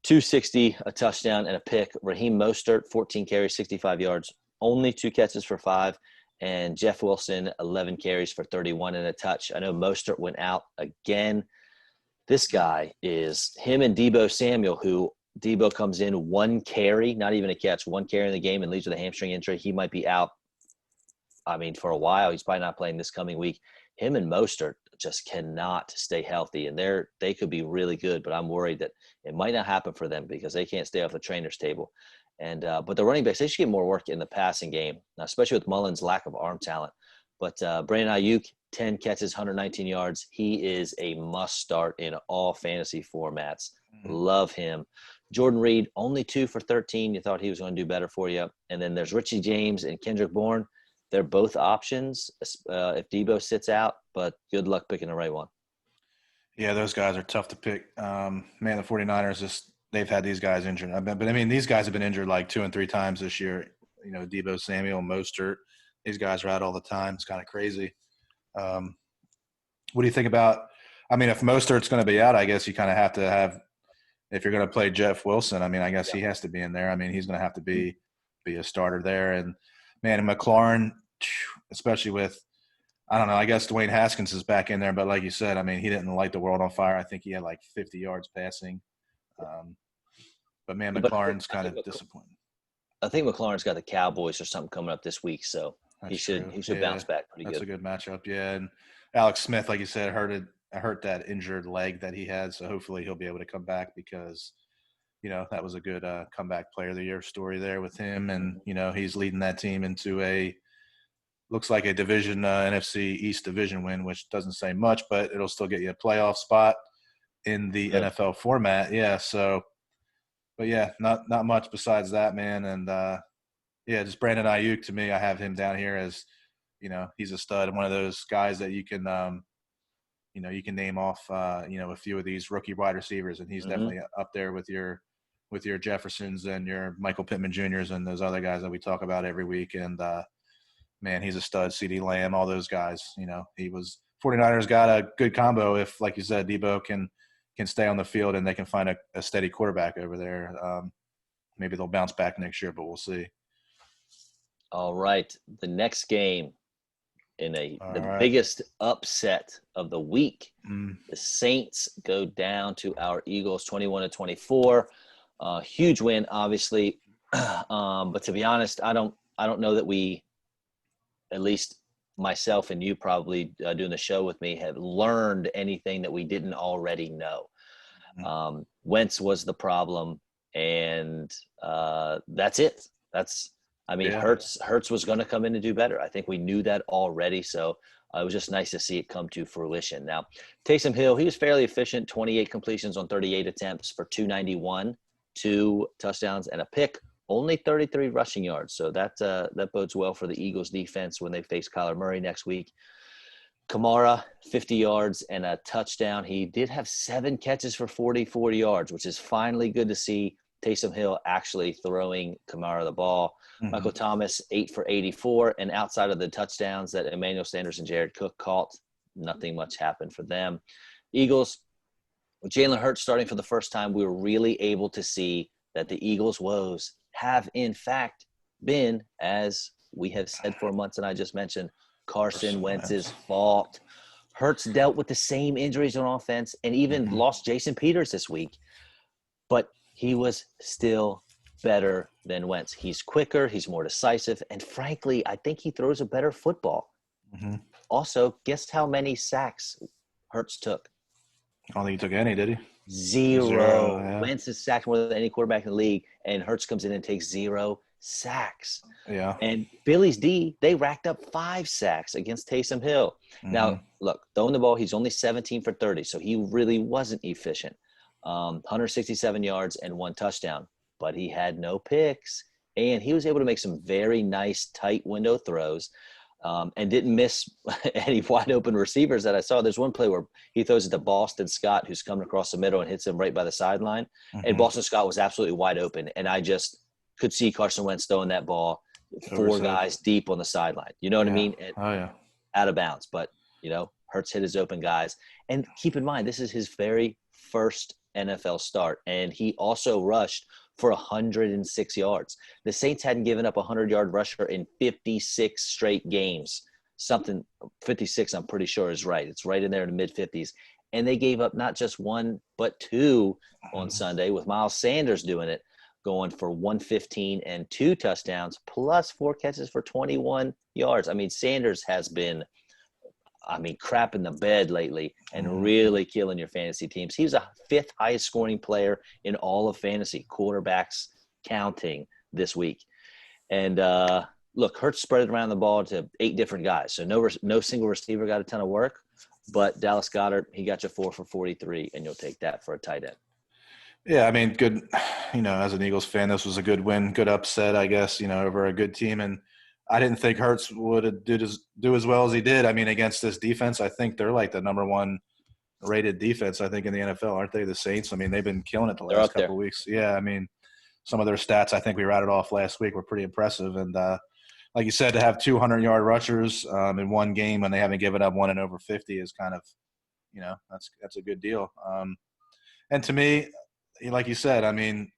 260, a touchdown, and a pick. Raheem Mostert, 14 carries, 65 yards, only 2 catches for 5. And Jeff Wilson, 11 carries for 31 and a touch. I know Mostert went out again. This guy is him and Deebo Samuel, who Deebo comes in 1 carry, not even a catch, 1 carry in the game and leaves with a hamstring injury. He might be out, for a while. He's probably not playing this coming week. Him and Mostert just cannot stay healthy, and they could be really good, but I'm worried that it might not happen for them because they can't stay off the trainer's table. And but the running backs, they should get more work in the passing game, especially with Mullins' lack of arm talent. But Brandon Ayuk, 10 catches, 119 yards. He is a must start in all fantasy formats. Mhm. Love him. Jordan Reed, only 2 for 13. You thought he was going to do better for you. And then there's Richie James and Kendrick Bourne. They're both options if Debo sits out, but good luck picking the right one. Yeah, those guys are tough to pick. Man, the 49ers just they've had these guys injured. But I mean, these guys have been injured like 2 and 3 times this year. You know, Debo Samuel, Mostert, these guys are out all the time. It's kind of crazy. Um, what do you think about? I mean, if Mostert's going to be out, I guess you kind of have to have. If you're going to play Jeff Wilson, I mean, I guess Yeah. he has to be in there. I mean, he's going to have to be a starter there. And man, McLaurin, especially with I don't know. I guess Dwayne Haskins is back in there, but like you said, I mean, he didn't light the world on fire. I think he had like 50 yards passing. Um, but man, But McLaurin's kind of disappointing. I think McLaurin's got the Cowboys or something coming up this week, so That's he true. should Yeah, bounce back pretty that's good. a good matchup. Yeah, and Alex Smith, like you said, hurt that injured leg that he had. So hopefully he'll be able to come back because that was a good comeback player of the year story there with him, and he's leading that team into a looks like a division NFC East division win, which doesn't say much, but it'll still get you a playoff spot in the Good. NFL format. Yeah. So, but yeah, not much besides that, man. And yeah, just Brandon Ayuk to me, I have him down here as he's a stud, one of those guys that you can you can name off a few of these rookie wide receivers, and he's Hmm. definitely up there with your Jeffersons and your Michael Pittman Juniors and those other guys that we talk about every week. And man, he's a stud. CD Lamb, all those guys. He was 49ers got a good combo if, like you said, Debo can stay on the field and they can find a steady quarterback over there. Maybe they'll bounce back next year, but we'll see. All right, the next game in All the right. biggest upset of the week. Mm, The Saints go down to our Eagles 21-24. Huge win, obviously. But to be honest, I don't know that we, at least myself and you probably doing the show with me, have learned anything that we didn't already know. mm, Wentz was the problem, and that's it. I mean, yeah. Hertz was going to come in and do better. I think we knew that already. So it was just nice to see it come to fruition. Now, Taysom Hill, he was fairly efficient, 28 completions on 38 attempts for 291, 2 touchdowns and a pick, only 33 rushing yards. So that bodes well for the Eagles defense when they face Kyler Murray next week. Kamara, 50 yards and a touchdown. He did have 7 catches for 44 yards, which is finally good to see Taysom Hill actually throwing Kamara the ball. Mm-hmm. Michael Thomas, 8 for 84. And outside of the touchdowns that Emmanuel Sanders and Jared Cook caught, nothing much happened for them. Eagles, with Jalen Hurts starting for the first time, we were really able to see that the Eagles' woes have, in fact, been, as we have said for months and I just mentioned, Carson Wentz's fault. Hurts dealt with the same injuries on offense and even Mm-hmm. lost Jason Peters this week, but he was still better than Wentz. He's quicker, he's more decisive, and frankly, I think he throws a better football. Mm-hmm. Also, guess how many sacks Hurts took? I don't think he took any, did he? 0. Zero. Yeah. Wentz is sacked more than any quarterback in the league, and Hurts comes in and takes 0 sacks. Yeah. And Billy's D, they racked up 5 sacks against Taysom Hill. Mm-hmm. Now, look, throwing the ball, he's only 17 for 30, so he really wasn't efficient. 167 yards and 1 touchdown, but he had no picks, and he was able to make some very nice tight window throws. And didn't miss any wide open receivers that I saw. There's one play where he throws it to Boston Scott, who's coming across the middle and hits him right by the sideline. And Mm-hmm. Boston Scott was absolutely wide open. And I just could see Carson Wentz throwing that ball 4 guys deep on the sideline. You know what I mean? Oh, yeah. Out of bounds. But, Hurts hit his open guys. And keep in mind, this is his very first NFL start. And he also rushed for 106 yards. The Saints hadn't given up a 100-yard rusher in 56 straight games. 56, I'm pretty sure is right. It's right in there in the mid-50s. And they gave up not just 1, but 2 on Sunday with Miles Sanders doing it, going for 115 and 2 touchdowns, plus 4 catches for 21 yards. I mean, Sanders has been crap in the bed lately and really killing your fantasy teams. He was a 5th highest scoring player in all of fantasy, quarterbacks counting this week. And look, Hurts spread it around the ball to 8 different guys. So no single receiver got a ton of work, but Dallas Goedert, he got you 4 for 43, and you'll take that for a tight end. Yeah, I mean, good. As an Eagles fan, this was a good win, good upset, I guess. Over a good team, and I didn't think Hurts would do as well as he did. I mean, against this defense, I think they're like the number one rated defense. I think in the NFL, aren't they? The Saints. I mean, they've been killing it the They're last up couple there. of weeks. Yeah, I mean, some of their stats, I think we rattled off last week, were pretty impressive. And like you said, to have 200-yard rushers in one game and they haven't given up one in over 50 is kind of, that's a good deal. And to me, like you said, I mean,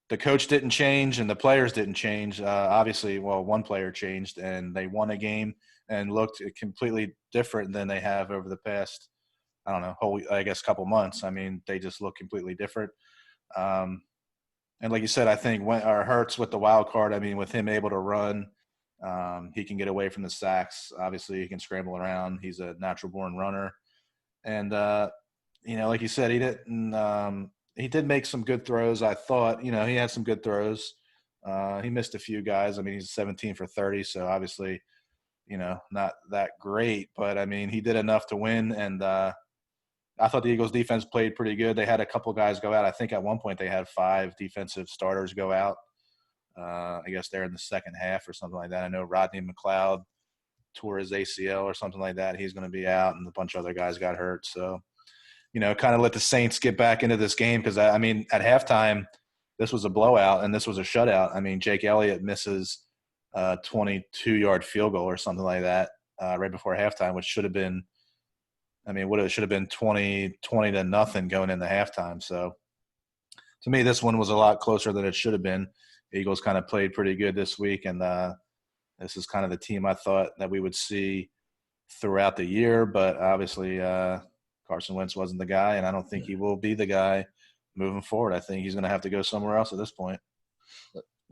the coach didn't change and the players didn't change. Obviously, well, one player changed and they won a game and looked completely different than they have over the past, I don't know, I guess, couple months. I mean, they just look completely different. Um, and like you said, I think when or Hurts with the wild card, I mean, with him able to run, he can get away from the sacks. Obviously, he can scramble around. He's a natural born runner. And like you said, he didn't. He did make some good throws. I thought, he had some good throws. He missed a few guys. I mean, he's 17 for 30, so obviously, not that great. But I mean, he did enough to win. And I thought the Eagles defense played pretty good. They had a couple guys go out. I think at one point they had 5 defensive starters go out. I guess they're in the second half or something like that. I know Rodney McLeod tore his ACL or something like that. He's going to be out, and a bunch of other guys got hurt. So, kind of let the Saints get back into this game because, I mean, at halftime, this was a blowout and this was a shutout. I mean, Jake Elliott misses a 22-yard field goal or something like that right before halftime, which should have been – I mean, it should have been 20 to nothing going into halftime. So, to me, this one was a lot closer than it should have been. The Eagles kind of played pretty good this week, and this is kind of the team I thought that we would see throughout the year. But obviously, Carson Wentz wasn't the guy, and I don't think he will be the guy moving forward. I think he's going to have to go somewhere else at this point.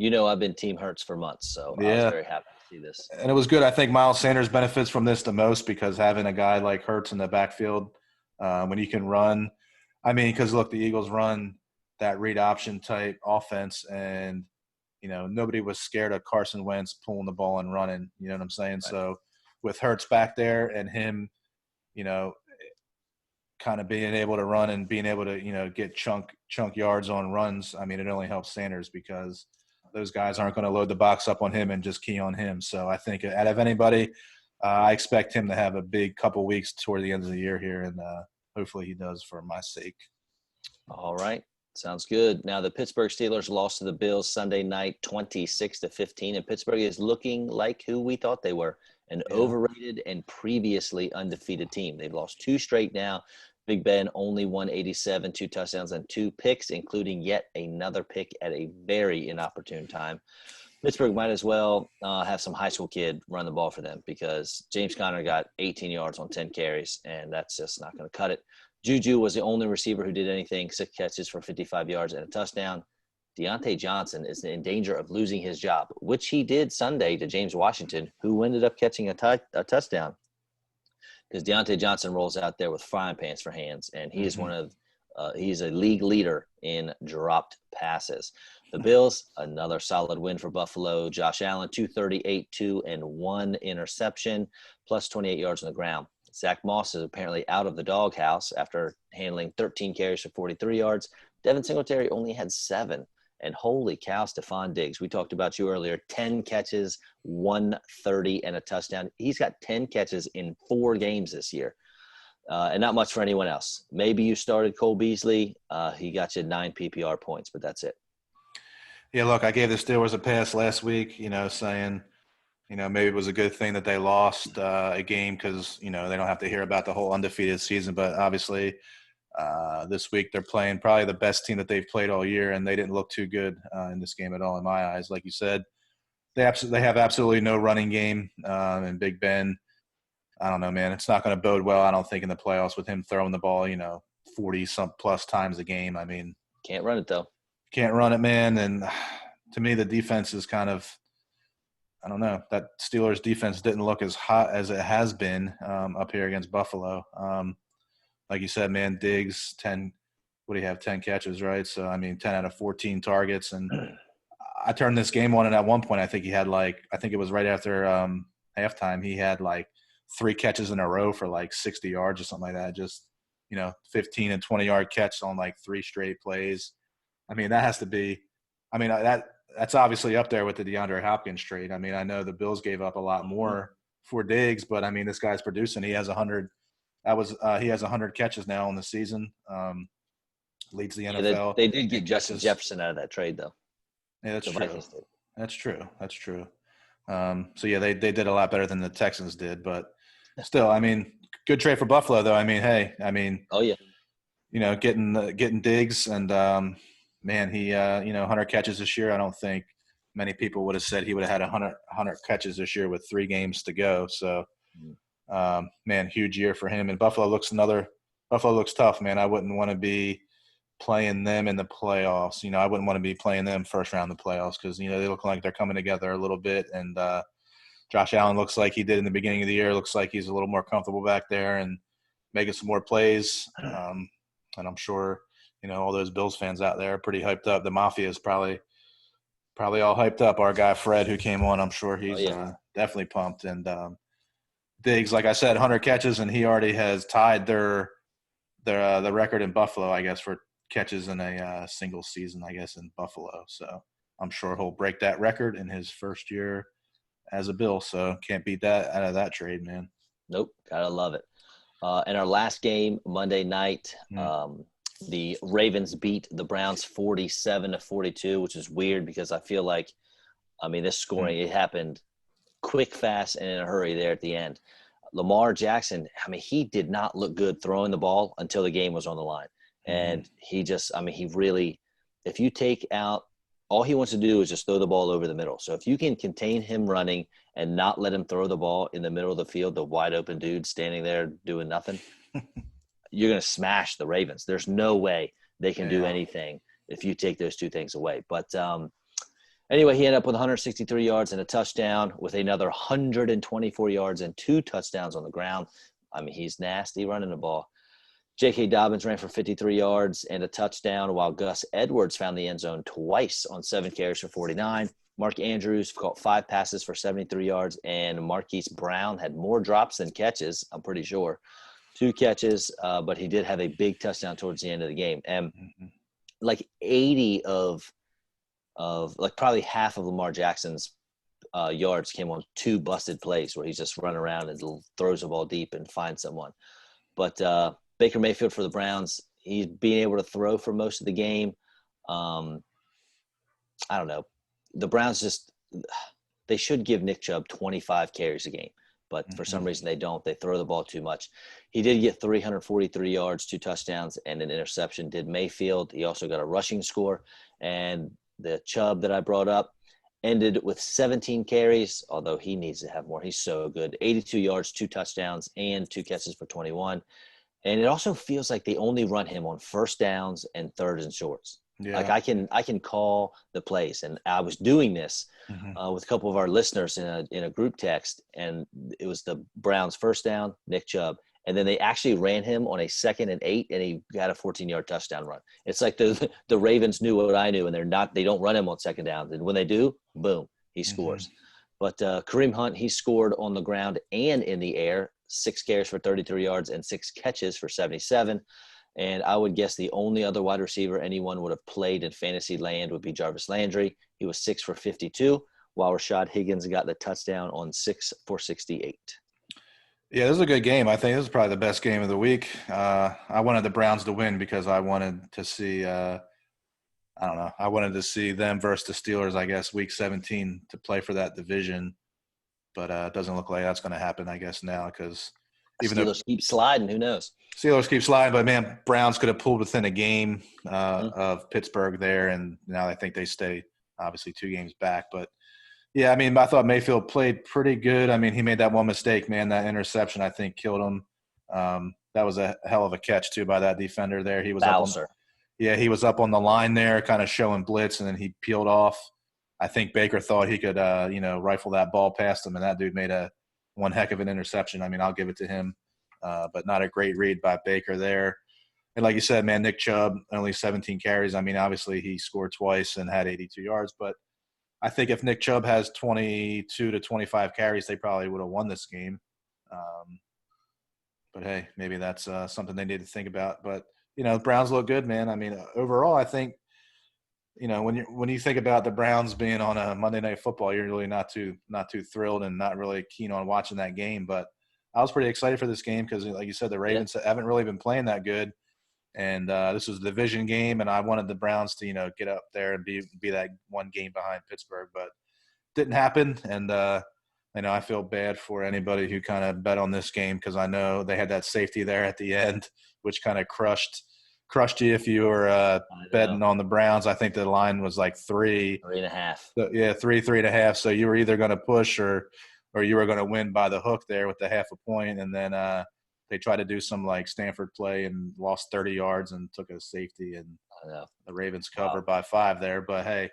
I've been Team Hurts for months, so I was Yeah, very happy to see this. and it was good. I think Miles Sanders benefits from this the most because having a guy like Hurts in the backfield when you can run. I mean, because look, the Eagles run that read option type offense, and nobody was scared of Carson Wentz pulling the ball and running. You know what I'm saying? Right. So with Hurts back there and him, you know, kind of being able to run and being able to get chunk yards on runs, I mean, it only helps Sanders because those guys aren't going to load the box up on him and just key on him. So I think out of anybody, I expect him to have a big couple weeks toward the end of the year here, and hopefully he does for my sake. All right. Sounds good. Now the Pittsburgh Steelers lost to the Bills Sunday night 26-15, and Pittsburgh is looking like who we thought they were, an overrated and previously undefeated team. They've lost 2 straight now. Big Ben only 187, 2 touchdowns and 2 picks, including yet another pick at a very inopportune time. Pittsburgh might as well have some high school kid run the ball for them because James Conner got 18 yards on 10 carries, and that's just not going to cut it. Juju was the only receiver who did anything, 6 catches for 55 yards and a touchdown. Deontay Johnson is in danger of losing his job, which he did Sunday to James Washington, who ended up catching a touchdown. Because Deontay Johnson rolls out there with frying pans for hands, and he is he's a league leader in dropped passes. The Bills, another solid win for Buffalo. Josh Allen, 238, 2 and 1 interception, plus 28 yards on the ground. Zach Moss is apparently out of the doghouse after handling 13 carries for 43 yards. Devin Singletary only had 7. And holy cow, Stephon Diggs. We talked about you earlier. 10 catches, 130, and a touchdown. He's got 10 catches in 4 games this year. And not much for anyone else. Maybe you started Cole Beasley. He got you 9 PPR points, but that's it. Yeah, look, I gave the Steelers a pass last week, saying – maybe it was a good thing that they lost a game because, they don't have to hear about the whole undefeated season. But obviously this week they're playing probably the best team that they've played all year, and they didn't look too good in this game at all in my eyes. Like you said, they have absolutely no running game. And Big Ben, I don't know, man. It's not going to bode well, I don't think, in the playoffs with him throwing the ball, 40-some plus times a game. I mean – Can't run it, though. Can't run it, man. And to me, the defense is kind of – I don't know. That Steelers defense didn't look as hot as it has been up here against Buffalo. Like you said, man, Diggs, 10 – what do you have, 10 catches, right? So, I mean, 10 out of 14 targets. And I turned this game on, and at one point I think he had I think it was right after halftime, he had 3 catches in a row for 60 yards or something like that. Just, 15 and 20-yard catch on 3 straight plays. I mean, that has to be – I mean, that's obviously up there with the DeAndre Hopkins trade. I mean, I know the Bills gave up a lot more for Diggs, but, I mean, this guy's producing. He has 100 – he has 100 catches now in the season, leads the Yeah, NFL. they did get and Justin catches. Jefferson out of that trade, though. Yeah, that's The true. Vikings did. That's true. That's true. So, yeah, they did a lot better than the Texans did. But still, I mean, good trade for Buffalo, though. I mean, hey, I mean, Oh, yeah. getting Diggs and, man, he, 100 catches this year. I don't think many people would have said he would have had 100 catches this year with 3 games to go. So, man, huge year for him. And Buffalo looks tough, man. I wouldn't want to be playing them in the playoffs. I wouldn't want to be playing them first round of the playoffs because, they look like they're coming together a little bit. And Josh Allen looks like he did in the beginning of the year. Looks like he's a little more comfortable back there and making some more plays. And I'm sure, all those Bills fans out there are pretty hyped up. The Mafia is probably all hyped up. Our guy Fred, who came on, I'm sure he's definitely pumped. And Diggs, like I said, 100 catches, and he already has tied the record in Buffalo, I guess, for catches in a single season, I guess, in Buffalo. So I'm sure he'll break that record in his first year as a Bill. So can't beat that out of that trade, man. Nope, gotta love it. In our last game, Monday night, the Ravens beat the Browns 47-42, which is weird because I feel like, this scoring, it happened quick, fast, and in a hurry there at the end. Lamar Jackson, he did not look good throwing the ball until the game was on the line. And he just, he really, if you take out, all he wants to do is just throw the ball over the middle. So if you can contain him running and not let him throw the ball in the middle of the field, the wide open dude standing there doing nothing, you're going to smash the Ravens. There's no way they can do anything if you take those 2 things away. But anyway, he ended up with 163 yards and a touchdown with another 124 yards and 2 touchdowns on the ground. He's nasty running the ball. J.K. Dobbins ran for 53 yards and a touchdown, while Gus Edwards found the end zone twice on 7 carries for 49. Mark Andrews caught 5 passes for 73 yards, and Marquise Brown had more drops than catches, I'm pretty sure. 2 catches, but he did have a big touchdown towards the end of the game. And like 80 of probably half of Lamar Jackson's yards came on 2 busted plays where he's just running around and throws the ball deep and finds someone. But Baker Mayfield for the Browns, he's being able to throw for most of the game. I don't know. The Browns they should give Nick Chubb 25 carries a game, but for some reason they don't. They throw the ball too much. He did get 343 yards, 2 touchdowns, and an interception, did Mayfield. He also got a rushing score. And the Chubb that I brought up ended with 17 carries, although he needs to have more. He's so good. 82 yards, 2 touchdowns, and 2 catches for 21. And it also feels like they only run him on first downs and third and shorts. Yeah. Like I can call the plays, and I was doing this with a couple of our listeners in a group text, and it was the Browns first down, Nick Chubb, and then they actually ran him on a 2nd and 8, and he got a 14-yard touchdown run. It's like the Ravens knew what I knew, and they don't run him on 2nd down, and when they do, boom, he scores. But Kareem Hunt, he scored on the ground and in the air. 6 carries for 33 yards and 6 catches for 77. And I would guess the only other wide receiver anyone would have played in fantasy land would be Jarvis Landry. He was 6 for 52, while Rashad Higgins got the touchdown on 6 for 68. Yeah, this is a good game. I think this is probably the best game of the week. I wanted the Browns to win because I wanted to see I wanted to see them versus the Steelers, I guess, week 17 to play for that division. But it doesn't look like that's going to happen, I guess, now because even Steelers keep sliding, who knows? Steelers keep sliding, but, man, Browns could have pulled within a game of Pittsburgh there, and now I think they stay obviously 2 games back. But, yeah, I thought Mayfield played pretty good. He made that one mistake, man. That interception, I think, killed him. That was a hell of a catch, too, by that defender there. He was he was up on the line there kind of showing blitz, and then he peeled off. I think Baker thought he could, rifle that ball past him, and that dude made one heck of an interception. I'll give it to him, but not a great read by Baker there. And like you said, man, Nick Chubb, only 17 carries. Obviously he scored twice and had 82 yards, but I think if Nick Chubb has 22 to 25 carries, they probably would have won this game. But, hey, maybe that's something they need to think about. But, the Browns look good, man. Overall, I think when you think about the Browns being on a Monday Night Football, you're really not too thrilled and not really keen on watching that game. But I was pretty excited for this game because, like you said, the Ravens haven't really been playing that good, and this was a division game, and I wanted the Browns to get up there and be that one game behind Pittsburgh, but didn't happen. And I feel bad for anybody who kind of bet on this game because I know they had that safety there at the end, which kind of crushed you if you were betting on the Browns. I think the line was like 3.5. So, yeah, 3.5. So you were either going to push or you were going to win by the hook there with the half a point. And then they tried to do some like Stanford play and lost 30 yards and took a safety, and the Ravens covered by 5 there. But hey,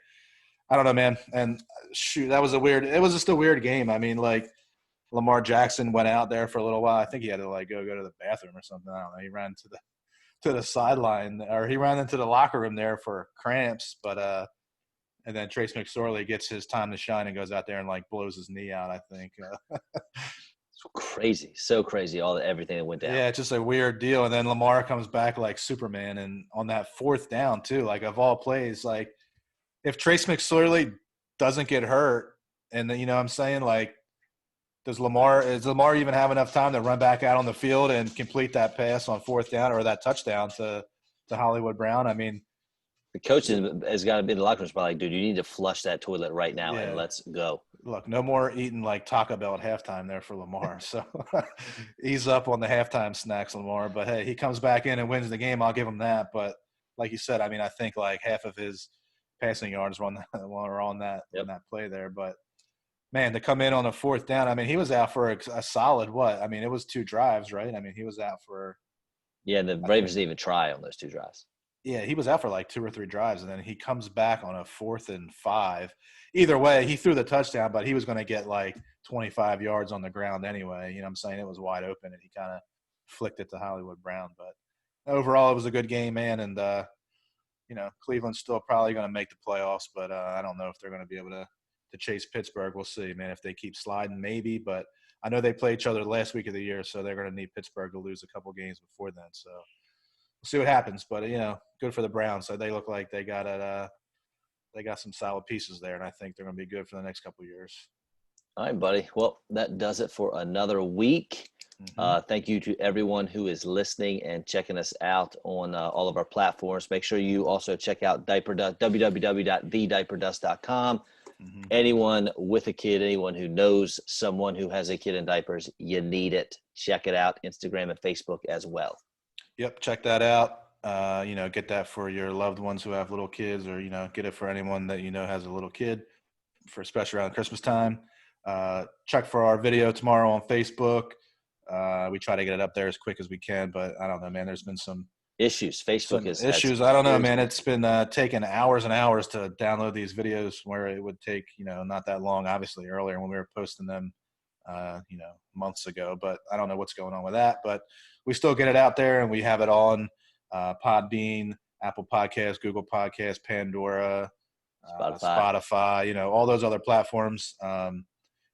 I don't know, man. And shoot, it was just a weird game. I mean, like Lamar Jackson went out there for a little while. I think he had to like go to the bathroom or something. I don't know. He ran to the sideline, or he ran into the locker room there for cramps. But and then Trace McSorley gets his time to shine and goes out there and like blows his knee out, I think. Crazy, so crazy, everything that went down. Yeah, it's just a weird deal. And then Lamar comes back like Superman, and on that 4th down too, like of all plays, like if Trace McSorley doesn't get hurt, and then, what I'm saying, like, does Lamar even have enough time to run back out on the field and complete that pass on 4th down or that touchdown to Hollywood Brown? I mean, the coach has got to be in the locker room, like, dude, you need to flush that toilet right now and let's go. Look, no more eating like Taco Bell at halftime there for Lamar. So ease up on the halftime snacks, Lamar. But hey, he comes back in and wins the game. I'll give him that. But like you said, I mean, I think like half of his passing yards were on that play there. But man, to come in on a 4th down, I mean, he was out for a solid what? I mean, it was 2 drives, right? I mean, he was out for the Ravens didn't even try on those 2 drives. Yeah, he was out for like 2 or 3 drives, and then he comes back on a 4th and 5. Either way, he threw the touchdown, but he was going to get like 25 yards on the ground anyway. You know what I'm saying? It was wide open, and he kind of flicked it to Hollywood Brown. But overall, it was a good game, man. And Cleveland's still probably going to make the playoffs, but I don't know if they're going to be able to chase Pittsburgh. We'll see, man. If they keep sliding, maybe. But I know they play each other last week of the year, so they're going to need Pittsburgh to lose a couple games before then. So we'll see what happens. But good for the Browns. So they look like they got some solid pieces there, and I think they're going to be good for the next couple of years. All right, buddy. Well, that does it for another week. Thank you to everyone who is listening and checking us out on all of our platforms. Make sure you also check out www.thediaperdust.com. Anyone with a kid, anyone who knows someone who has a kid in diapers, you need it. Check it out. Instagram and Facebook as well. Yep, check that out. Get that for your loved ones who have little kids, or get it for anyone that has a little kid, for especially around Christmas time. Check for our video tomorrow on Facebook. We try to get it up there as quick as we can, but I don't know, man. There's been some issues. Facebook is issues. I don't know, man. It's been taking hours and hours to download these videos, where it would take not that long. Obviously, earlier when we were posting them, months ago. But I don't know what's going on with that. But we still get it out there, and we have it on Podbean, Apple Podcasts, Google Podcasts, Pandora, Spotify. All those other platforms.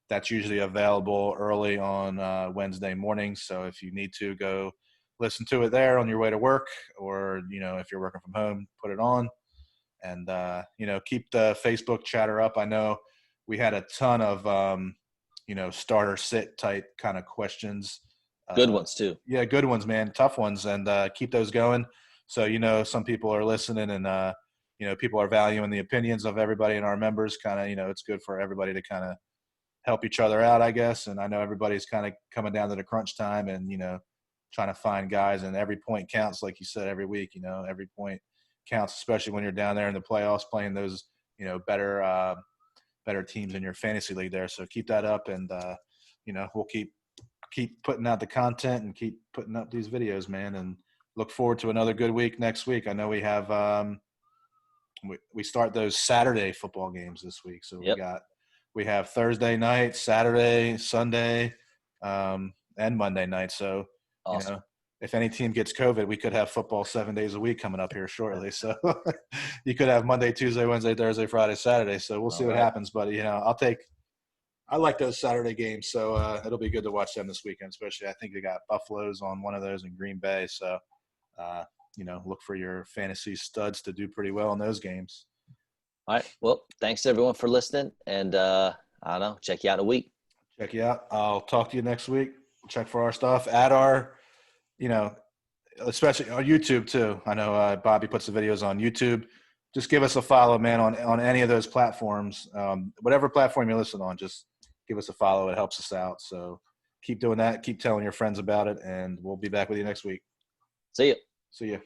That's usually available early on Wednesday mornings. So if you need to, go listen to it there on your way to work, or, if you're working from home, put it on. And, keep the Facebook chatter up. I know we had a ton of, starter sit type kind of questions. Good ones too. Yeah, good ones, man. Tough ones. And keep those going. So, some people are listening, and, people are valuing the opinions of everybody and our members. Kind of, it's good for everybody to kind of help each other out, I guess. And I know everybody's kind of coming down to the crunch time, and, trying to find guys, and every point counts, like you said, every week. Every point counts, especially when you're down there in the playoffs playing those, better teams in your fantasy league there. So keep that up, and we'll keep putting out the content and keep putting up these videos, man. And look forward to another good week next week. I know we have we start those Saturday football games this week, so we have Thursday night, Saturday, Sunday, and Monday night. So, awesome. If any team gets COVID, we could have football 7 days a week coming up here shortly. So you could have Monday, Tuesday, Wednesday, Thursday, Friday, Saturday. So we'll see what happens. But, I like those Saturday games. So it'll be good to watch them this weekend, especially I think they got Buffaloes on one of those in Green Bay. So, look for your fantasy studs to do pretty well in those games. All right. Well, thanks everyone for listening. And I don't know, check you out in a week. Check you out. I'll talk to you next week. Check for our stuff. Add our, you know, especially on YouTube too. I know Bobby puts the videos on YouTube. Just give us a follow, man, on any of those platforms. Whatever platform you listen on, just give us a follow. It helps us out. So keep doing that. Keep telling your friends about it, and we'll be back with you next week. See you. See you.